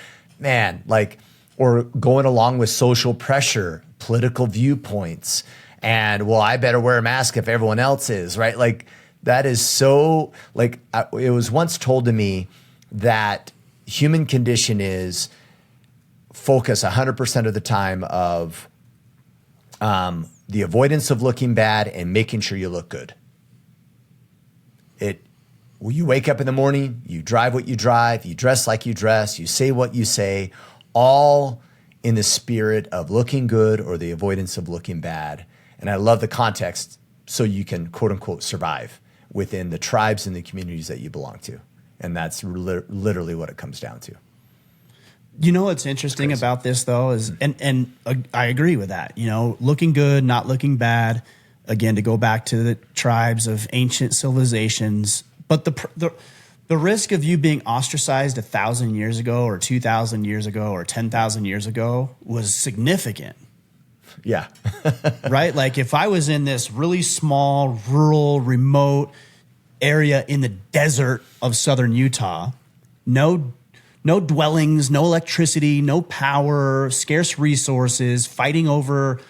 or going along with social pressure, political viewpoints, and well, I better wear a mask if everyone else is, right? Like that is so, like it was once told to me that human condition is focus 100% of the time of the avoidance of looking bad and making sure you look good. You wake up in the morning, you drive what you drive, you dress like you dress, you say what you say, all in the spirit of looking good or the avoidance of looking bad. And I love the context, so you can quote unquote survive within the tribes and the communities that you belong to. And that's literally what it comes down to. You know what's interesting about this though is, and I agree with that, looking good, not looking bad, again, to go back to the tribes of ancient civilizations. But the risk of you being ostracized 1,000 years ago or 2,000 years ago or 10,000 years ago was significant. Yeah. Right? Like if I was in this really small, rural, remote area in the desert of southern Utah, no dwellings, no electricity, no power, scarce resources, fighting over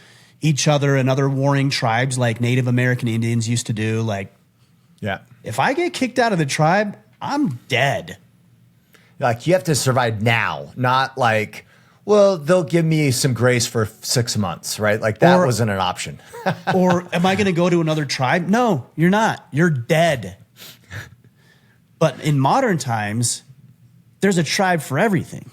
each other and other warring tribes like Native American Indians used to do. Like, yeah, if I get kicked out of the tribe, I'm dead. Like you have to survive now, not like, well, they'll give me some grace for 6 months, right? Like that wasn't an option. Or am I going to go to another tribe? No, you're not. You're dead. But in modern times, there's a tribe for everything.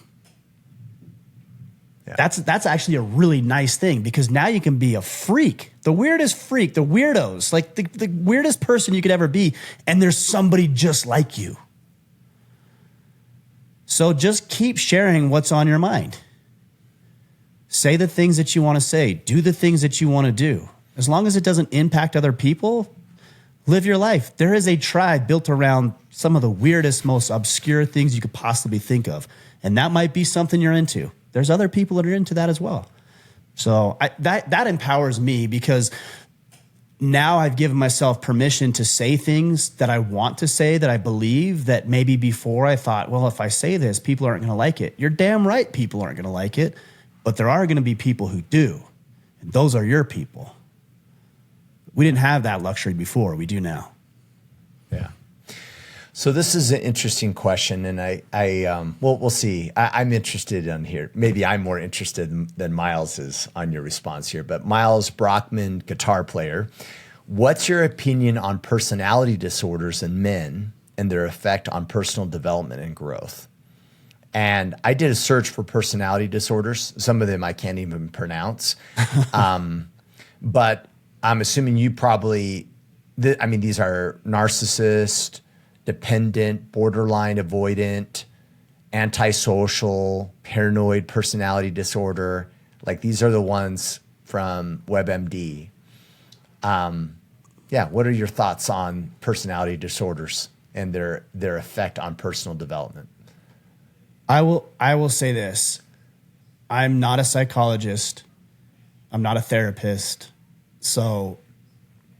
Yeah. That's actually a really nice thing, because now you can be a freak, the weirdest freak, the weirdos, like the weirdest person you could ever be, and there's somebody just like you. So just keep sharing what's on your mind. Say the things that you want to say. Do the things that you want to do. As long as it doesn't impact other people, live your life. There is a tribe built around some of the weirdest, most obscure things you could possibly think of. And that might be something you're into. There's other people that are into that as well. So that empowers me, because now I've given myself permission to say things that I want to say, that I believe, that maybe before I thought, well, if I say this, people aren't going to like it. You're damn right people aren't going to like it. But there are going to be people who do. And those are your people. We didn't have that luxury before. We do now. Yeah. So this is an interesting question, and we'll see. I'm interested in here. Maybe I'm more interested than Miles is on your response here. But Miles Brockman, guitar player, what's your opinion on personality disorders in men and their effect on personal development and growth? And I did a search for personality disorders. Some of them I can't even pronounce. But I'm assuming you probably, these are narcissist, dependent, borderline avoidant, antisocial, paranoid personality disorder, Like these are the ones from WebMD. What are your thoughts on personality disorders and their effect on personal development? I will say this. I'm not a psychologist. I'm not a therapist. So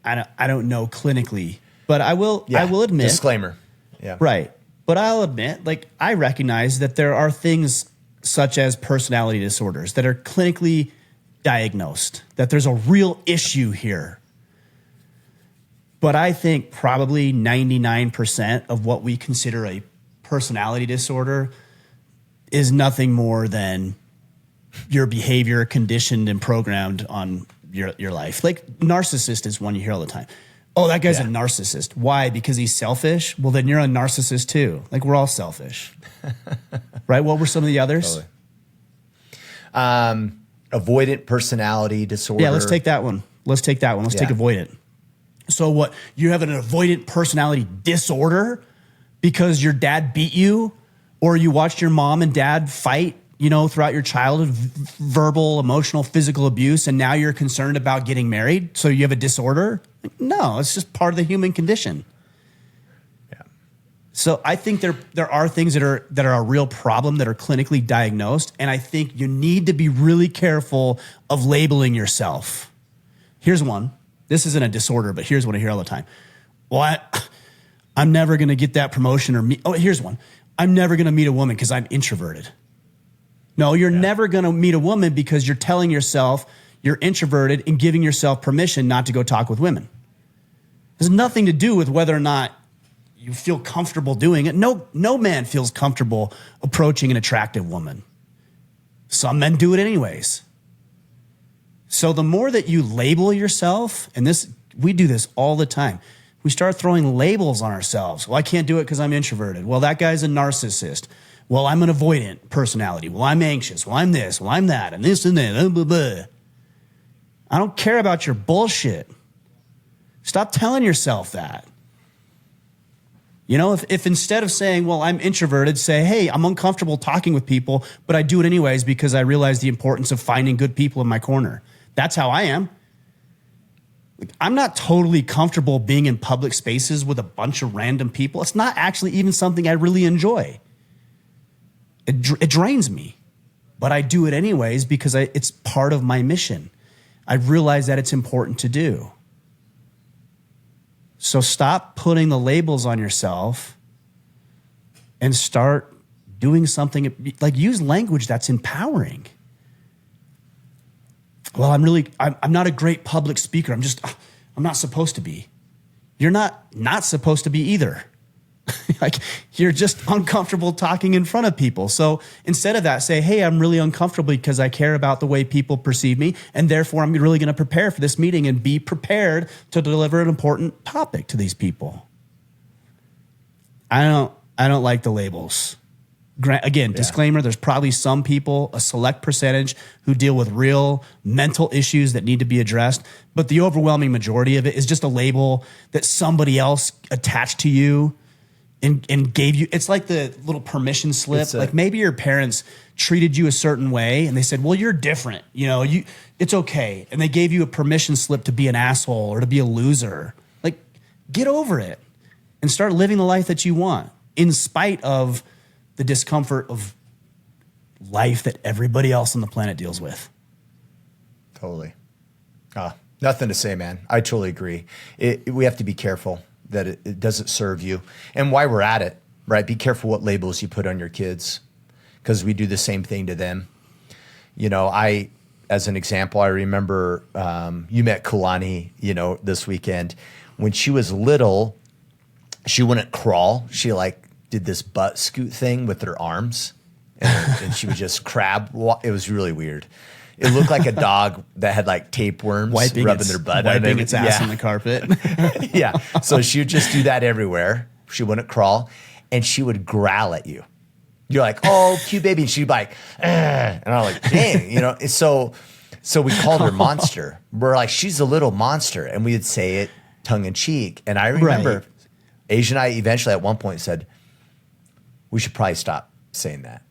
I don't know clinically, but I will admit, disclaimer. Yeah. Right. But I'll admit, like, I recognize that there are things such as personality disorders that are clinically diagnosed, that there's a real issue here. But I think probably 99% of what we consider a personality disorder is nothing more than your behavior conditioned and programmed on your life. Like narcissist is one you hear all the time. Oh, that guy's a narcissist. Why? Because he's selfish? Well, then you're a narcissist too. Like we're all selfish. Right? What were some of the others? Totally. Avoidant personality disorder. Yeah, let's take that one. Let's take avoidant. So what? You have an avoidant personality disorder because your dad beat you or you watched your mom and dad fight, throughout your childhood, verbal, emotional, physical abuse, and now you're concerned about getting married, so you have a disorder? No, it's just part of the human condition. Yeah. So I think there are things that are a real problem that are clinically diagnosed, and I think you need to be really careful of labeling yourself. Here's one. This isn't a disorder, but here's what I hear all the time. Well, I'm never going to get that promotion or meet. Oh, here's one. I'm never going to meet a woman because I'm introverted. No, you're never going to meet a woman because you're telling yourself you're introverted and giving yourself permission not to go talk with women. It has nothing to do with whether or not you feel comfortable doing it. No man feels comfortable approaching an attractive woman. Some men do it anyways. So the more that you label yourself, and we do this all the time, we start throwing labels on ourselves. Well, I can't do it because I'm introverted. Well, that guy's a narcissist. Well, I'm an avoidant personality. Well, I'm anxious. Well, I'm this. Well, I'm that. And this and that. Blah, blah. I don't care about your bullshit. Stop telling yourself that. If instead of saying, well, I'm introverted, say, hey, I'm uncomfortable talking with people, but I do it anyways because I realize the importance of finding good people in my corner. That's how I am. I'm not totally comfortable being in public spaces with a bunch of random people. It's not actually even something I really enjoy. It drains me, but I do it anyways because it's part of my mission. I realize that it's important to do. So stop putting the labels on yourself and start doing something, like use language that's empowering. Well, I'm not a great public speaker. I'm not supposed to be. You're not supposed to be either. Like you're just uncomfortable talking in front of people. So instead of that, say, hey, I'm really uncomfortable because I care about the way people perceive me. And therefore I'm really going to prepare for this meeting and be prepared to deliver an important topic to these people. I don't like the labels. Again, disclaimer, there's probably some people, a select percentage, who deal with real mental issues that need to be addressed. But the overwhelming majority of it is just a label that somebody else attached to you and gave you. It's like the little permission slip. Like maybe your parents treated you a certain way and they said, well, you're different. It's okay. And they gave you a permission slip to be an asshole or to be a loser. Like, get over it and start living the life that you want in spite of the discomfort of life that everybody else on the planet deals with. Totally. Nothing to say, man. I totally agree. We have to be careful that it doesn't serve you. And while we're at it, right, be careful what labels you put on your kids because we do the same thing to them. As an example, I remember you met Kulani, this weekend. When she was little, she wouldn't crawl. She did this butt scoot thing with her arms and she would just crab. It was really weird. It looked like a dog that had tapeworms rubbing their butt. Wiping its ass on the carpet. Yeah. So she would just do that everywhere. She wouldn't crawl and she would growl at you. You're like, oh, cute baby. And she'd be like, and I'm like, dang, So we called her Monster. We're like, she's a little monster. And we'd say it tongue in cheek. And I remember Asia and I eventually at one point said, we should probably stop saying that.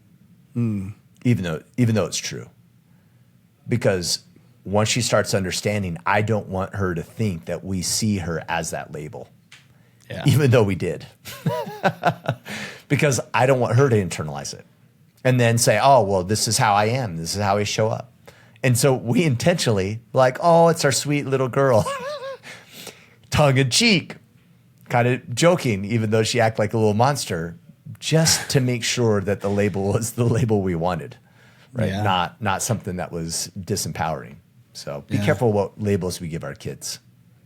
Even though it's true. because once she starts understanding, I don't want her to think that we see her as that label, even though we did, because I don't want her to internalize it and then say, oh, well, this is how I am. This is how I show up. And so we intentionally like, oh, it's our sweet little girl, tongue in cheek, kind of joking, even though she acted like a little monster, just to make sure that the label was the label we wanted, right? Yeah. Not something that was disempowering. So be careful what labels we give our kids.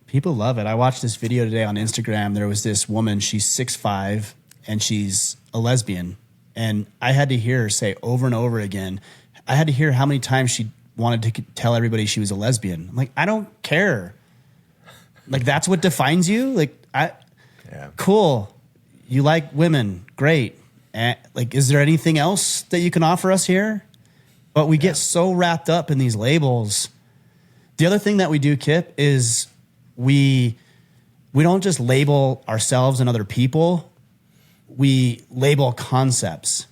People love it. I watched this video today on Instagram. There was this woman, she's 6'5", and she's a lesbian. And I had to hear her say over and over again, I had to hear how many times she wanted to tell everybody she was a lesbian. I'm like, I don't care. Like, that's what defines you? Like, cool. You like women. Great. Like, is there anything else that you can offer us here? But we get so wrapped up in these labels. The other thing that we do, Kipp, is we don't just label ourselves and other people. We label concepts.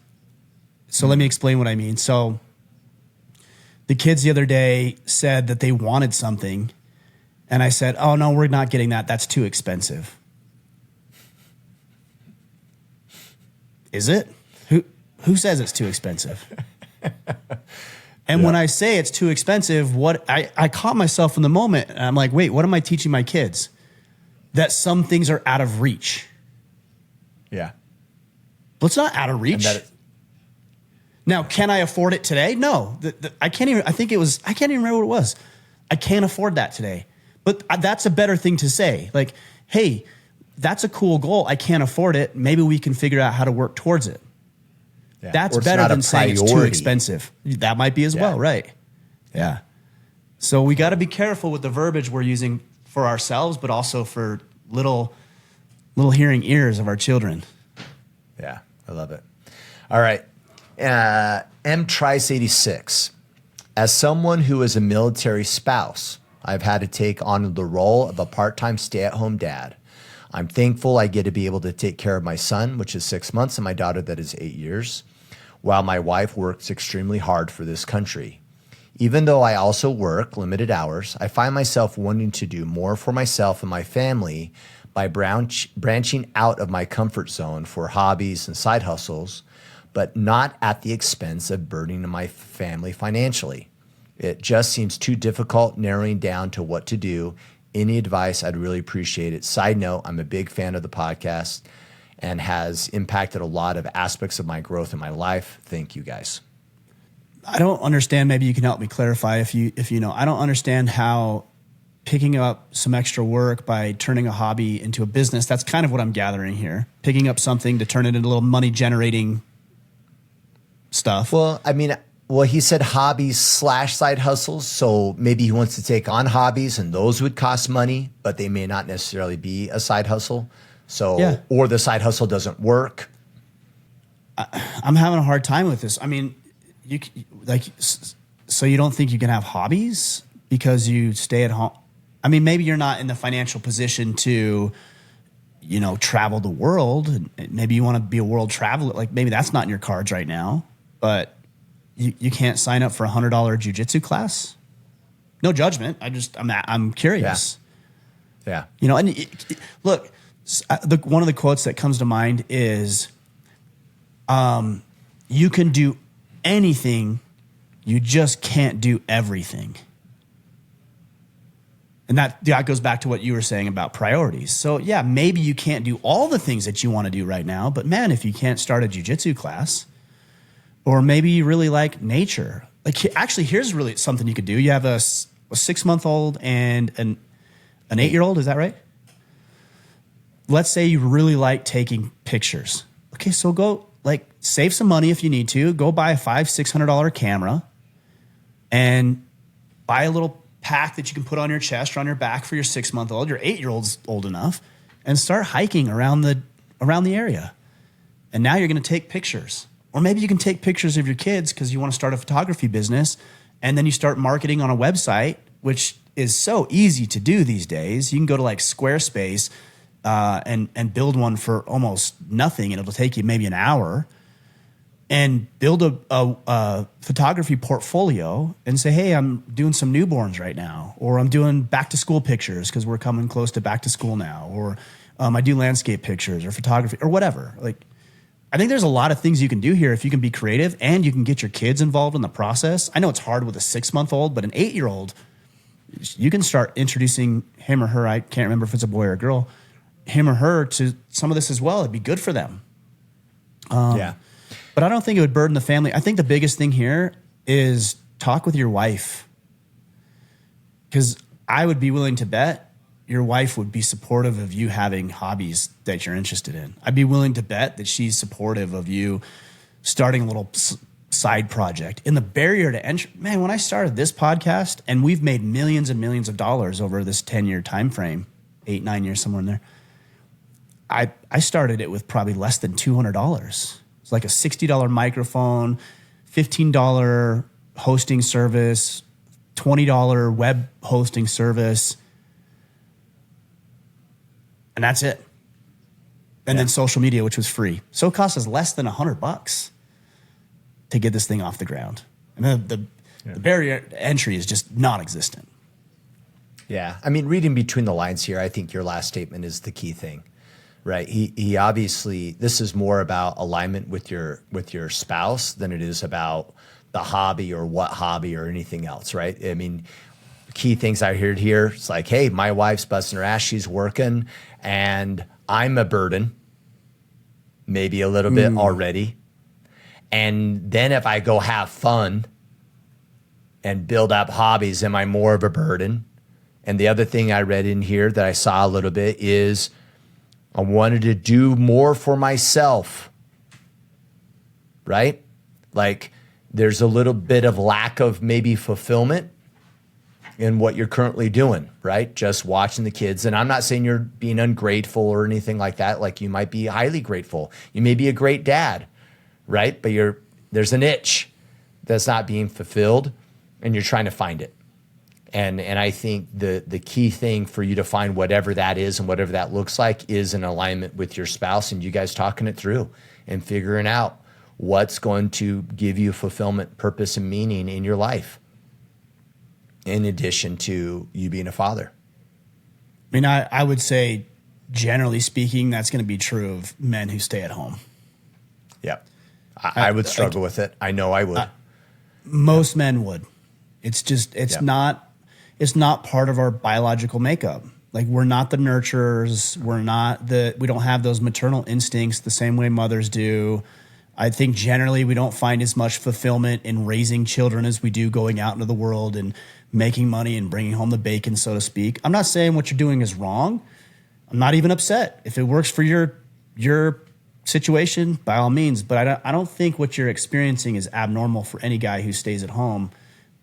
So let me explain what I mean. So the kids the other day said that they wanted something. And I said, oh, no, we're not getting that. That's too expensive. Is it? Who says it's too expensive? And when I say it's too expensive, what I caught myself in the moment. And I'm like, wait, what am I teaching my kids? That some things are out of reach. Yeah. Well, it's not out of reach. Now, can I afford it today? No. I can't even remember what it was. I can't afford that today. But that's a better thing to say. Like, hey, that's a cool goal. I can't afford it. Maybe we can figure out how to work towards it. Yeah. That's better than saying it's too expensive. That might be as well, right? Yeah. So we got to be careful with the verbiage we're using for ourselves, but also for little hearing ears of our children. Yeah, I love it. All right. M. Trice 86. As someone who is a military spouse, I've had to take on the role of a part-time stay-at-home dad. I'm thankful I get to be able to take care of my son, which is 6 months, and my daughter that is 8 years, while my wife works extremely hard for this country. Even though I also work limited hours, I find myself wanting to do more for myself and my family by branching out of my comfort zone for hobbies and side hustles, but not at the expense of burdening my family financially. It just seems too difficult narrowing down to what to do. Any advice, I'd really appreciate it. Side note, I'm a big fan of the podcast and has impacted a lot of aspects of my growth in my life. Thank you, guys. I don't understand. Maybe you can help me clarify if you know. I don't understand how picking up some extra work by turning a hobby into a business, that's kind of what I'm gathering here. Picking up something to turn it into a little money-generating stuff. Well, I mean, he said hobbies / side hustles. So maybe he wants to take on hobbies and those would cost money, but they may not necessarily be a side hustle. So, or the side hustle doesn't work. I'm having a hard time with this. I mean, so you don't think you can have hobbies because you stay at home? I mean, maybe you're not in the financial position to, travel the world. And maybe you want to be a world traveler. Like maybe that's not in your cards right now, but you can't sign up for $100 jujitsu class. No judgment. I'm curious. Yeah. And look, one of the quotes that comes to mind is, you can do anything, you just can't do everything. And that goes back to what you were saying about priorities. So yeah, maybe you can't do all the things that you want to do right now, but man, if you can't start a jiu-jitsu class, or maybe you really like nature. Like actually, here's really something you could do. You have a 6-month-old and an 8-year-old, is that right? Let's say you really like taking pictures. Okay, so go save some money if you need to. Go buy a $500-$600 camera and buy a little pack that you can put on your chest or on your back for your 6-month-old. Your 8-year-old's old enough, and start hiking around the area. And now you're going to take pictures. Or maybe you can take pictures of your kids because you want to start a photography business, and then you start marketing on a website, which is so easy to do these days. You can go to Squarespace and build one for almost nothing, and it'll take you maybe an hour. and build a photography portfolio and say, hey, I'm doing some newborns right now, or I'm doing back to school pictures because we're coming close to back to school now, or I do landscape pictures or photography or whatever. Like, I think there's a lot of things you can do here if you can be creative and you can get your kids involved in the process. I know it's hard with a 6-month-old, but an 8-year-old, you can start introducing him or her, I can't remember if it's a boy or a girl, him or her to some of this as well. It'd be good for them. Yeah. But I don't think it would burden the family. I think the biggest thing here is talk with your wife. Because I would be willing to bet your wife would be supportive of you having hobbies that you're interested in. I'd be willing to bet that she's supportive of you starting a little side project. And the barrier to entry, man, when I started this podcast, and we've made millions and millions of dollars over this 10-year time frame, 8-9 years, somewhere in there. I started it with probably less than $200. It's like a $60 microphone, $15 hosting service, $20 web hosting service. And that's it. And then social media, which was free. So it cost us less than $100 to get this thing off the ground. And then the barrier to entry is just non-existent. Yeah. I mean, reading between the lines here, I think your last statement is the key thing, right? He obviously, this is more about alignment with your spouse than it is about the hobby or what hobby or anything else, right? I mean, key things I heard here, it's like, hey, my wife's busting her ass, she's working, and I'm a burden, maybe a little bit already. And then if I go have fun and build up hobbies, am I more of a burden? And the other thing I read in here that I saw a little bit is I wanted to do more for myself, right? Like there's a little bit of lack of maybe fulfillment in what you're currently doing, right? Just watching the kids. And I'm not saying you're being ungrateful or anything like that. Like you might be highly grateful. You may be a great dad, right? But there's an itch that's not being fulfilled and you're trying to find it. And I think the key thing for you to find whatever that is and whatever that looks like is an alignment with your spouse and you guys talking it through and figuring out what's going to give you fulfillment, purpose, and meaning in your life, in addition to you being a father. I mean, I would say, generally speaking, that's going to be true of men who stay at home. Yep. I would struggle with it. I know I would. Most men would. It's just, it's not part of our biological makeup. Like we're not the nurturers. We don't have those maternal instincts the same way mothers do. I think generally we don't find as much fulfillment in raising children as we do going out into the world and making money and bringing home the bacon, so to speak. I'm not saying what you're doing is wrong. I'm not even upset. If it works for your situation, by all means. But I don't think what you're experiencing is abnormal for any guy who stays at home.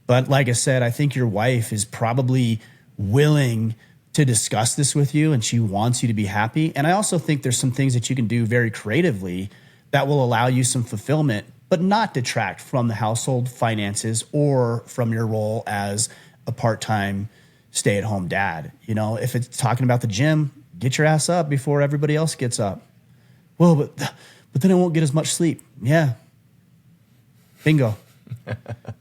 But like I said, I think your wife is probably willing to discuss this with you and she wants you to be happy. And I also think there's some things that you can do very creatively that will allow you some fulfillment, but not detract from the household finances or from your role as a part-time stay-at-home dad. You know, if it's talking about the gym, get your ass up before everybody else gets up. Well, but then I won't get as much sleep. Yeah. Bingo.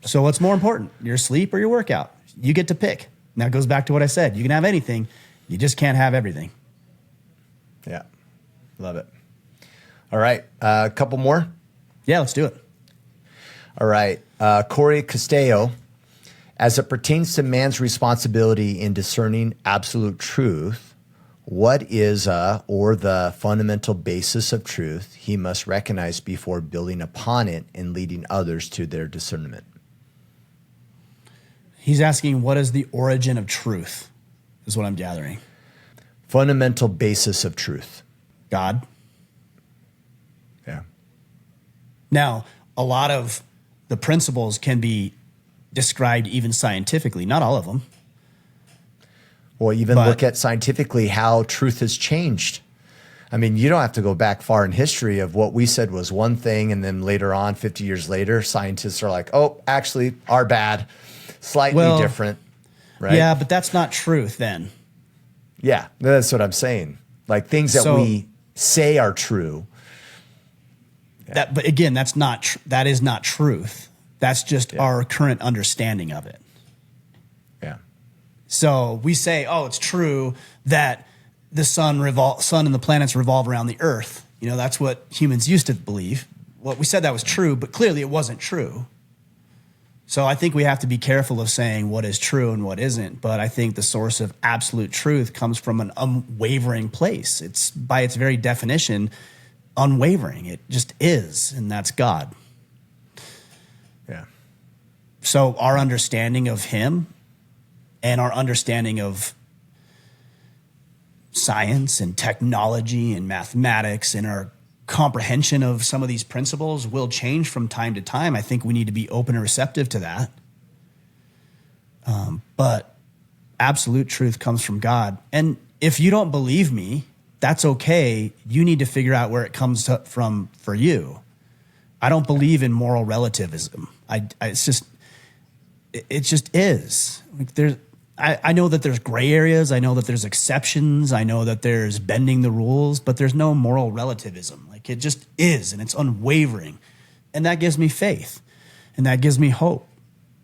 So what's more important, your sleep or your workout? You get to pick. And that goes back to what I said. You can have anything. You just can't have everything. Yeah. Love it. All right. A couple more? Yeah, let's do it. All right. Corey Castello, as it pertains to man's responsibility in discerning absolute truth, what is or the fundamental basis of truth he must recognize before building upon it and leading others to their discernment? He's asking, what is the origin of truth, is what I'm gathering. Fundamental basis of truth. God. Yeah. Now, a lot of the principles can be described even scientifically, not all of them. Well, even look at scientifically how truth has changed. I mean, you don't have to go back far in history of what we said was one thing, and then later on, 50 years later, scientists are like, oh, actually, our bad, slightly different, right? Yeah, but that's not truth then. Yeah, that's what I'm saying. Like things that we say are true, But again, that is not truth. That's just our current understanding of it. Yeah. So we say, oh, it's true that the sun and the planets revolve around the earth. That's what humans used to believe. Well, we said that was true, but clearly it wasn't true. So I think we have to be careful of saying what is true and what isn't. But I think the source of absolute truth comes from an unwavering place. It's by its very definition unwavering. It just is, and that's God. Yeah. So our understanding of him and our understanding of science and technology and mathematics and our comprehension of some of these principles will change from time to time. I think we need to be open and receptive to that. But absolute truth comes from God. And if you don't believe me, that's okay. You need to figure out where it comes from for you. I don't believe in moral relativism. It just is. Like I know that there's gray areas. I know that there's exceptions. I know that there's bending the rules, but there's no moral relativism. Like it just is, and it's unwavering. And that gives me faith, and that gives me hope,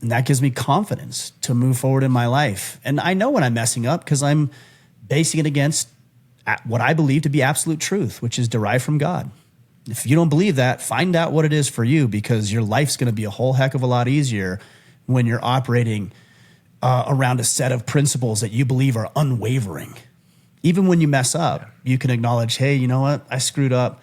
and that gives me confidence to move forward in my life. And I know when I'm messing up because I'm basing it against what I believe to be absolute truth, which is derived from God. If you don't believe that, find out what it is for you, because your life's going to be a whole heck of a lot easier when you're operating around a set of principles that you believe are unwavering. Even when you mess up, you can acknowledge, hey, you know what? I screwed up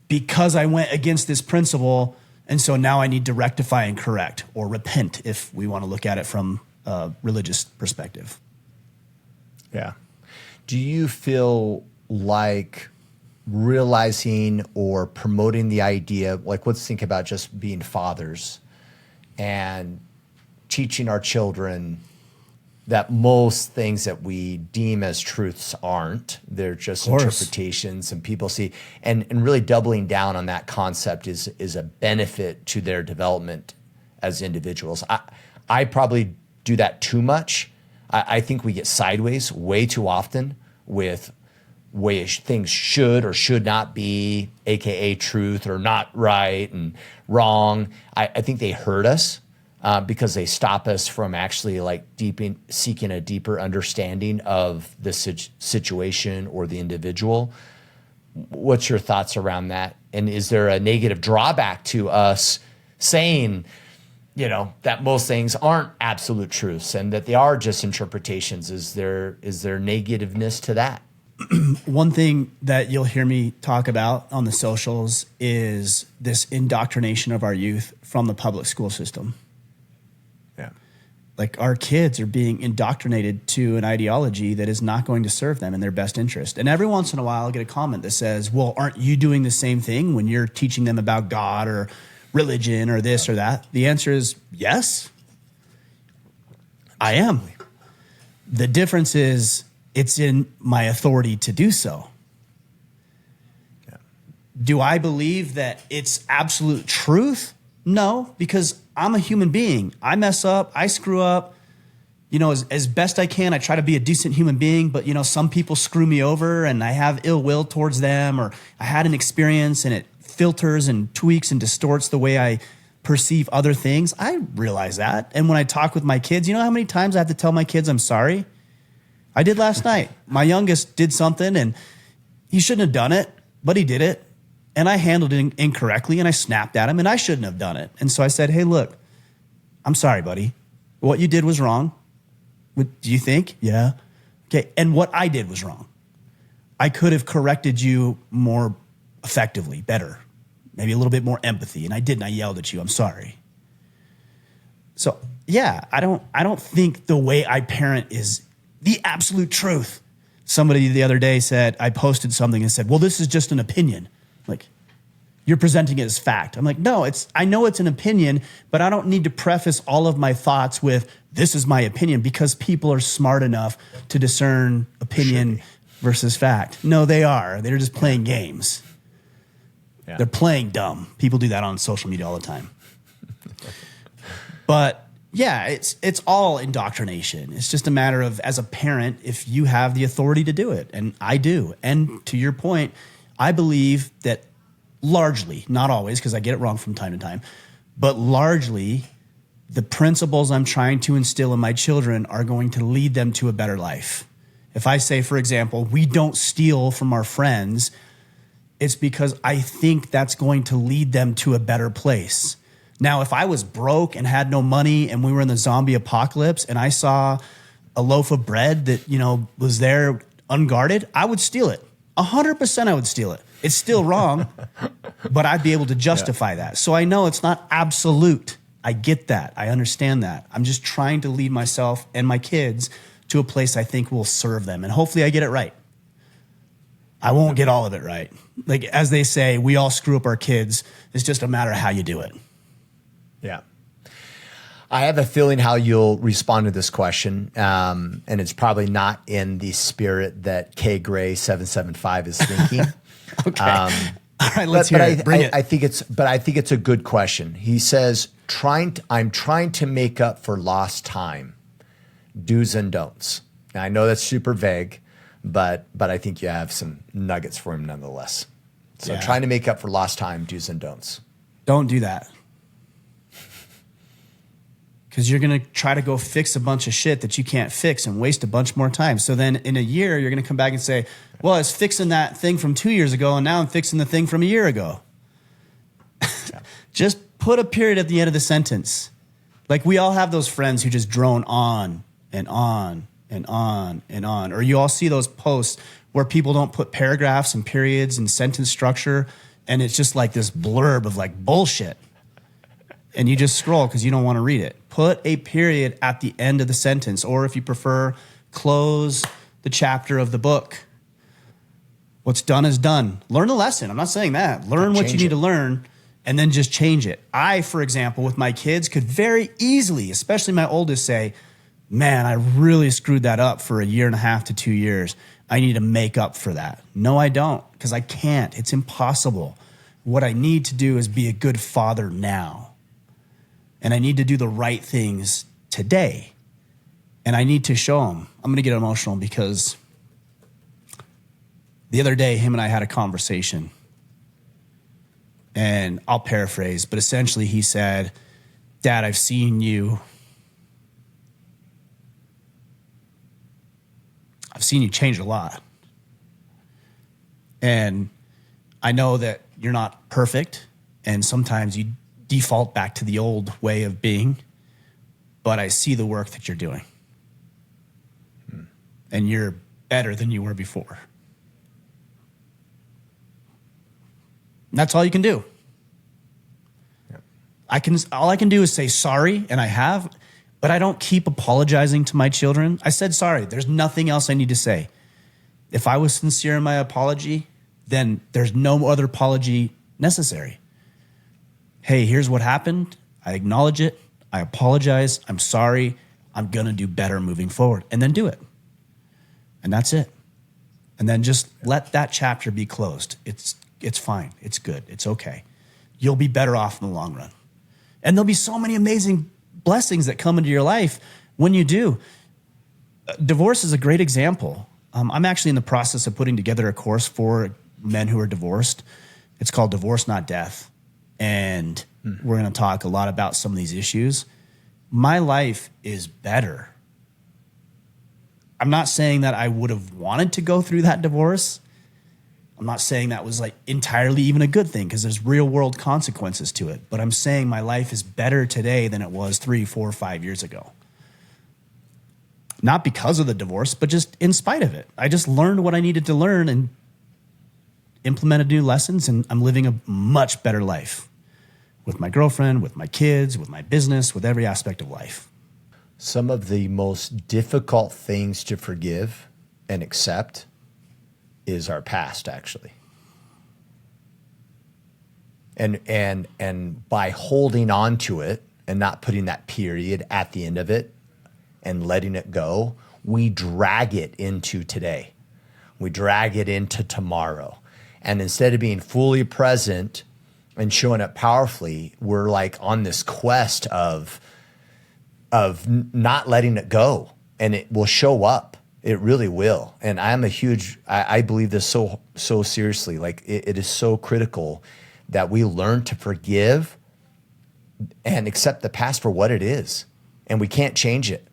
because I went against this principle, and so now I need to rectify and correct, or repent if we want to look at it from a religious perspective. Yeah. Do you feel like realizing or promoting the idea, like let's think about just being fathers and teaching our children that most things that we deem as truths aren't, they're just interpretations, and people see, and really doubling down on that concept is a benefit to their development as individuals. I probably do that too much. I think we get sideways way too often with ways things should or should not be, AKA truth, or not right and wrong. I think they hurt us. Because they stop us from actually seeking a deeper understanding of the situation or the individual. What's your thoughts around that? And is there a negative drawback to us saying, that most things aren't absolute truths and that they are just interpretations? Is there negativeness to that? One thing that you'll hear me talk about on the socials is this indoctrination of our youth from the public school system. Like our kids are being indoctrinated to an ideology that is not going to serve them in their best interest. And every once in a while I'll get a comment that says, well, aren't you doing the same thing when you're teaching them about God or religion or this or that? The answer is yes, I am. The difference is it's in my authority to do so. Yeah. Do I believe that it's absolute truth? No, because I'm a human being. I mess up. I screw up. As best I can, I try to be a decent human being. But, some people screw me over and I have ill will towards them, or I had an experience and it filters and tweaks and distorts the way I perceive other things. I realize that. And when I talk with my kids, you know how many times I have to tell my kids I'm sorry? I did last night. My youngest did something and he shouldn't have done it, but he did it. And I handled it incorrectly, and I snapped at him, and I shouldn't have done it. And so I said, hey, look, I'm sorry, buddy. What you did was wrong. What do you think? Yeah. Okay. And what I did was wrong. I could have corrected you more effectively, better, maybe a little bit more empathy. And I didn't. I yelled at you. I'm sorry. So, yeah, I don't think the way I parent is the absolute truth. Somebody the other day said, I posted something and said, well, this is just an opinion. Like, you're presenting it as fact. I'm like, no, I know it's an opinion, but I don't need to preface all of my thoughts with this is my opinion, because people are smart enough to discern opinion versus fact. No, they are. They're just playing games. Yeah. They're playing dumb. People do that on social media all the time. But yeah, it's all indoctrination. It's just a matter of, as a parent, if you have the authority to do it, and I do. And to your point, I believe that largely, not always, because I get it wrong from time to time, but largely the principles I'm trying to instill in my children are going to lead them to a better life. If I say, for example, we don't steal from our friends, it's because I think that's going to lead them to a better place. Now, if I was broke and had no money and we were in the zombie apocalypse and I saw a loaf of bread that, was there unguarded, I would steal it. 100% I would steal it. It's still wrong, but I'd be able to justify that. So I know it's not absolute. I get that. I understand that. I'm just trying to lead myself and my kids to a place I think will serve them. And hopefully I get it right. I won't get all of it right. Like, as they say, we all screw up our kids. It's just a matter of how you do it. Yeah. I have a feeling how you'll respond to this question, and it's probably not in the spirit that K Gray 775 is thinking. Okay. All right, let's hear it. Bring it. I think it's a good question. He says, I'm trying to make up for lost time, do's and don'ts. Now, I know that's super vague, but I think you have some nuggets for him nonetheless. So trying to make up for lost time, do's and don'ts. Don't do that. Because you're going to try to go fix a bunch of shit that you can't fix and waste a bunch more time. So then in a year, you're going to come back and say, well, I was fixing that thing from 2 years ago, and now I'm fixing the thing from a year ago. Just put a period at the end of the sentence. Like, we all have those friends who just drone on and on and on and on. Or you all see those posts where people don't put paragraphs and periods and sentence structure, and it's just like this blurb of like bullshit. And you just scroll because you don't want to read it. Put a period at the end of the sentence, or if you prefer, close the chapter of the book. What's done is done. Learn a lesson. I'm not saying that. Learn what you need to learn and then just change it. I, for example, with my kids could very easily, especially my oldest, say, man, I really screwed that up for 1.5 to 2 years. I need to make up for that. No, I don't, because I can't. It's impossible. What I need to do is be a good father now. And I need to do the right things today. And I need to show him. I'm going to get emotional because the other day, him and I had a conversation. And I'll paraphrase, but essentially he said, Dad, I've seen you change a lot. And I know that you're not perfect. And sometimes you default back to the old way of being, but I see the work that you're doing. And you're better than you were before. And that's all you can do. All I can do is say sorry, and I have, but I don't keep apologizing to my children. I said sorry. There's nothing else I need to say. If I was sincere in my apology, then there's no other apology necessary. Hey, here's what happened. I acknowledge it. I apologize. I'm sorry. I'm going to do better moving forward. And then do it. And that's it. And then just let that chapter be closed. It's fine. It's good. It's okay. You'll be better off in the long run. And there'll be so many amazing blessings that come into your life when you do. Divorce is a great example. I'm actually in the process of putting together a course for men who are divorced. It's called Divorce, Not Death. And we're going to talk a lot about some of these issues. My life is better. I'm not saying that I would have wanted to go through that divorce. I'm not saying that was like entirely even a good thing because there's real world consequences to it. But I'm saying my life is better today than it was 3, 4, 5 years ago. Not because of the divorce, but just in spite of it. I just learned what I needed to learn and implemented new lessons, and I'm living a much better life with my girlfriend, with my kids, with my business, with every aspect of life. Some of the most difficult things to forgive and accept is our past, actually. And by holding on to it and not putting that period at the end of it and letting it go, we drag it into today. We drag it into tomorrow. And instead of being fully present and showing up powerfully, we're like on this quest of not letting it go, and it will show up. It really will. And I believe this so seriously. Like it is so critical that we learn to forgive and accept the past for what it is. And we can't change it.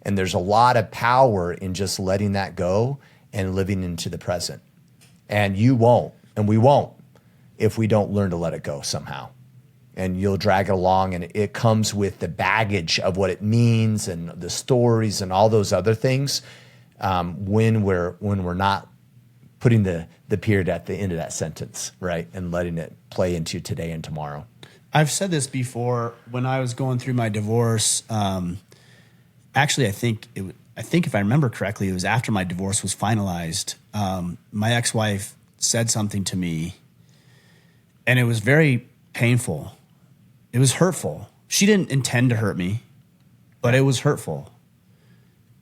And there's a lot of power in just letting that go and living into the present. And you won't, and we won't, if we don't learn to let it go somehow. And you'll drag it along, and it comes with the baggage of what it means and the stories and all those other things when we're not putting the period at the end of that sentence, right? And letting it play into today and tomorrow. I've said this before when I was going through my divorce. Actually, I think if I remember correctly, it was after my divorce was finalized. My ex-wife said something to me, and it was very painful. It was hurtful. She didn't intend to hurt me, but it was hurtful,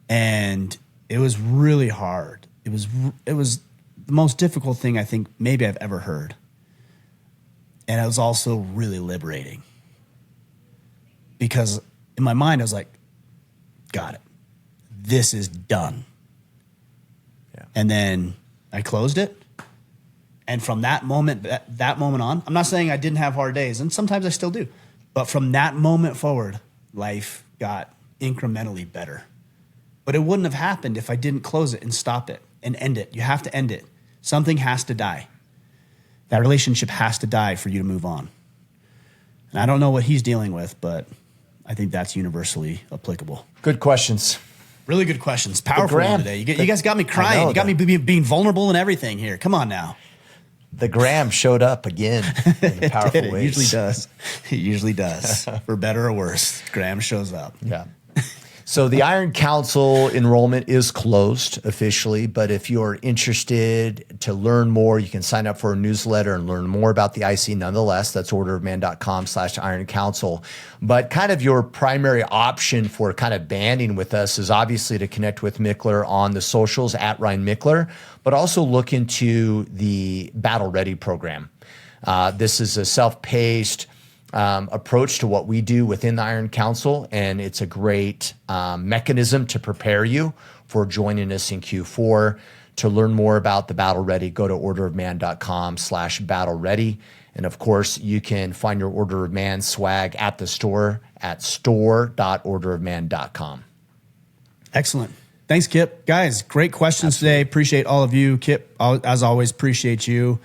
and it was really hard. It was the most difficult thing I think maybe I've ever heard, and it was also really liberating because in my mind I was like, got it. This is done. Yeah. And then I closed it. And from that moment on, I'm not saying I didn't have hard days, and sometimes I still do. But from that moment forward, life got incrementally better. But it wouldn't have happened if I didn't close it and stop it and end it. You have to end it. Something has to die. That relationship has to die for you to move on. And I don't know what he's dealing with, but I think that's universally applicable. Good questions. Really good questions. Powerful one today. You guys got me crying. You got me being vulnerable and everything here. Come on now. The gram showed up again in powerful ways. It usually does. It usually does. For better or worse, Graham shows up. Yeah. So the Iron Council enrollment is closed officially, but if you're interested to learn more, you can sign up for a newsletter and learn more about the IC nonetheless. That's orderofman.com/Iron Council. But kind of your primary option for kind of banding with us is obviously to connect with Mickler on the socials at Ryan Mickler, but also look into the Battle Ready program. This is a self-paced approach to what we do within the Iron Council, and it's a great mechanism to prepare you for joining us in Q4. To learn more about the Battle Ready, go to orderofman.com/Battle Ready. And of course, you can find your Order of Man swag at the store at store.orderofman.com. Excellent. Thanks, Kipp. Guys, great questions today. Appreciate all of you. Kipp, as always, appreciate you.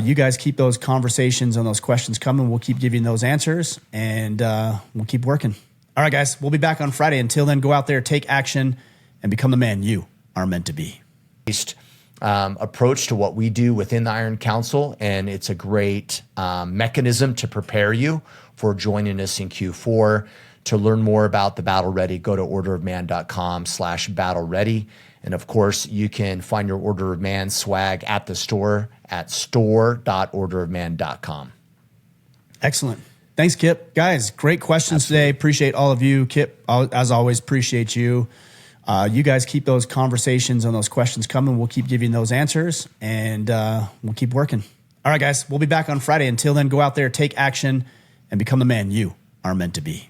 You guys keep those conversations and those questions coming. We'll keep giving those answers, and we'll keep working. All right, guys, we'll be back on Friday. Until then, go out there, take action, and become the man you are meant to be. Approach to what we do within the Iron Council, and it's a great mechanism to prepare you for joining us in Q4. To learn more about the Battle Ready, go to orderofman.com/Battle Ready. And of course, you can find your Order of Man swag at the store at store.orderofman.com. Excellent. Thanks, Kipp. Guys, great questions today. Appreciate all of you. Kipp, as always, appreciate you. You guys keep those conversations and those questions coming. We'll keep giving those answers, and we'll keep working. All right, guys, we'll be back on Friday. Until then, go out there, take action, and become the man you are meant to be.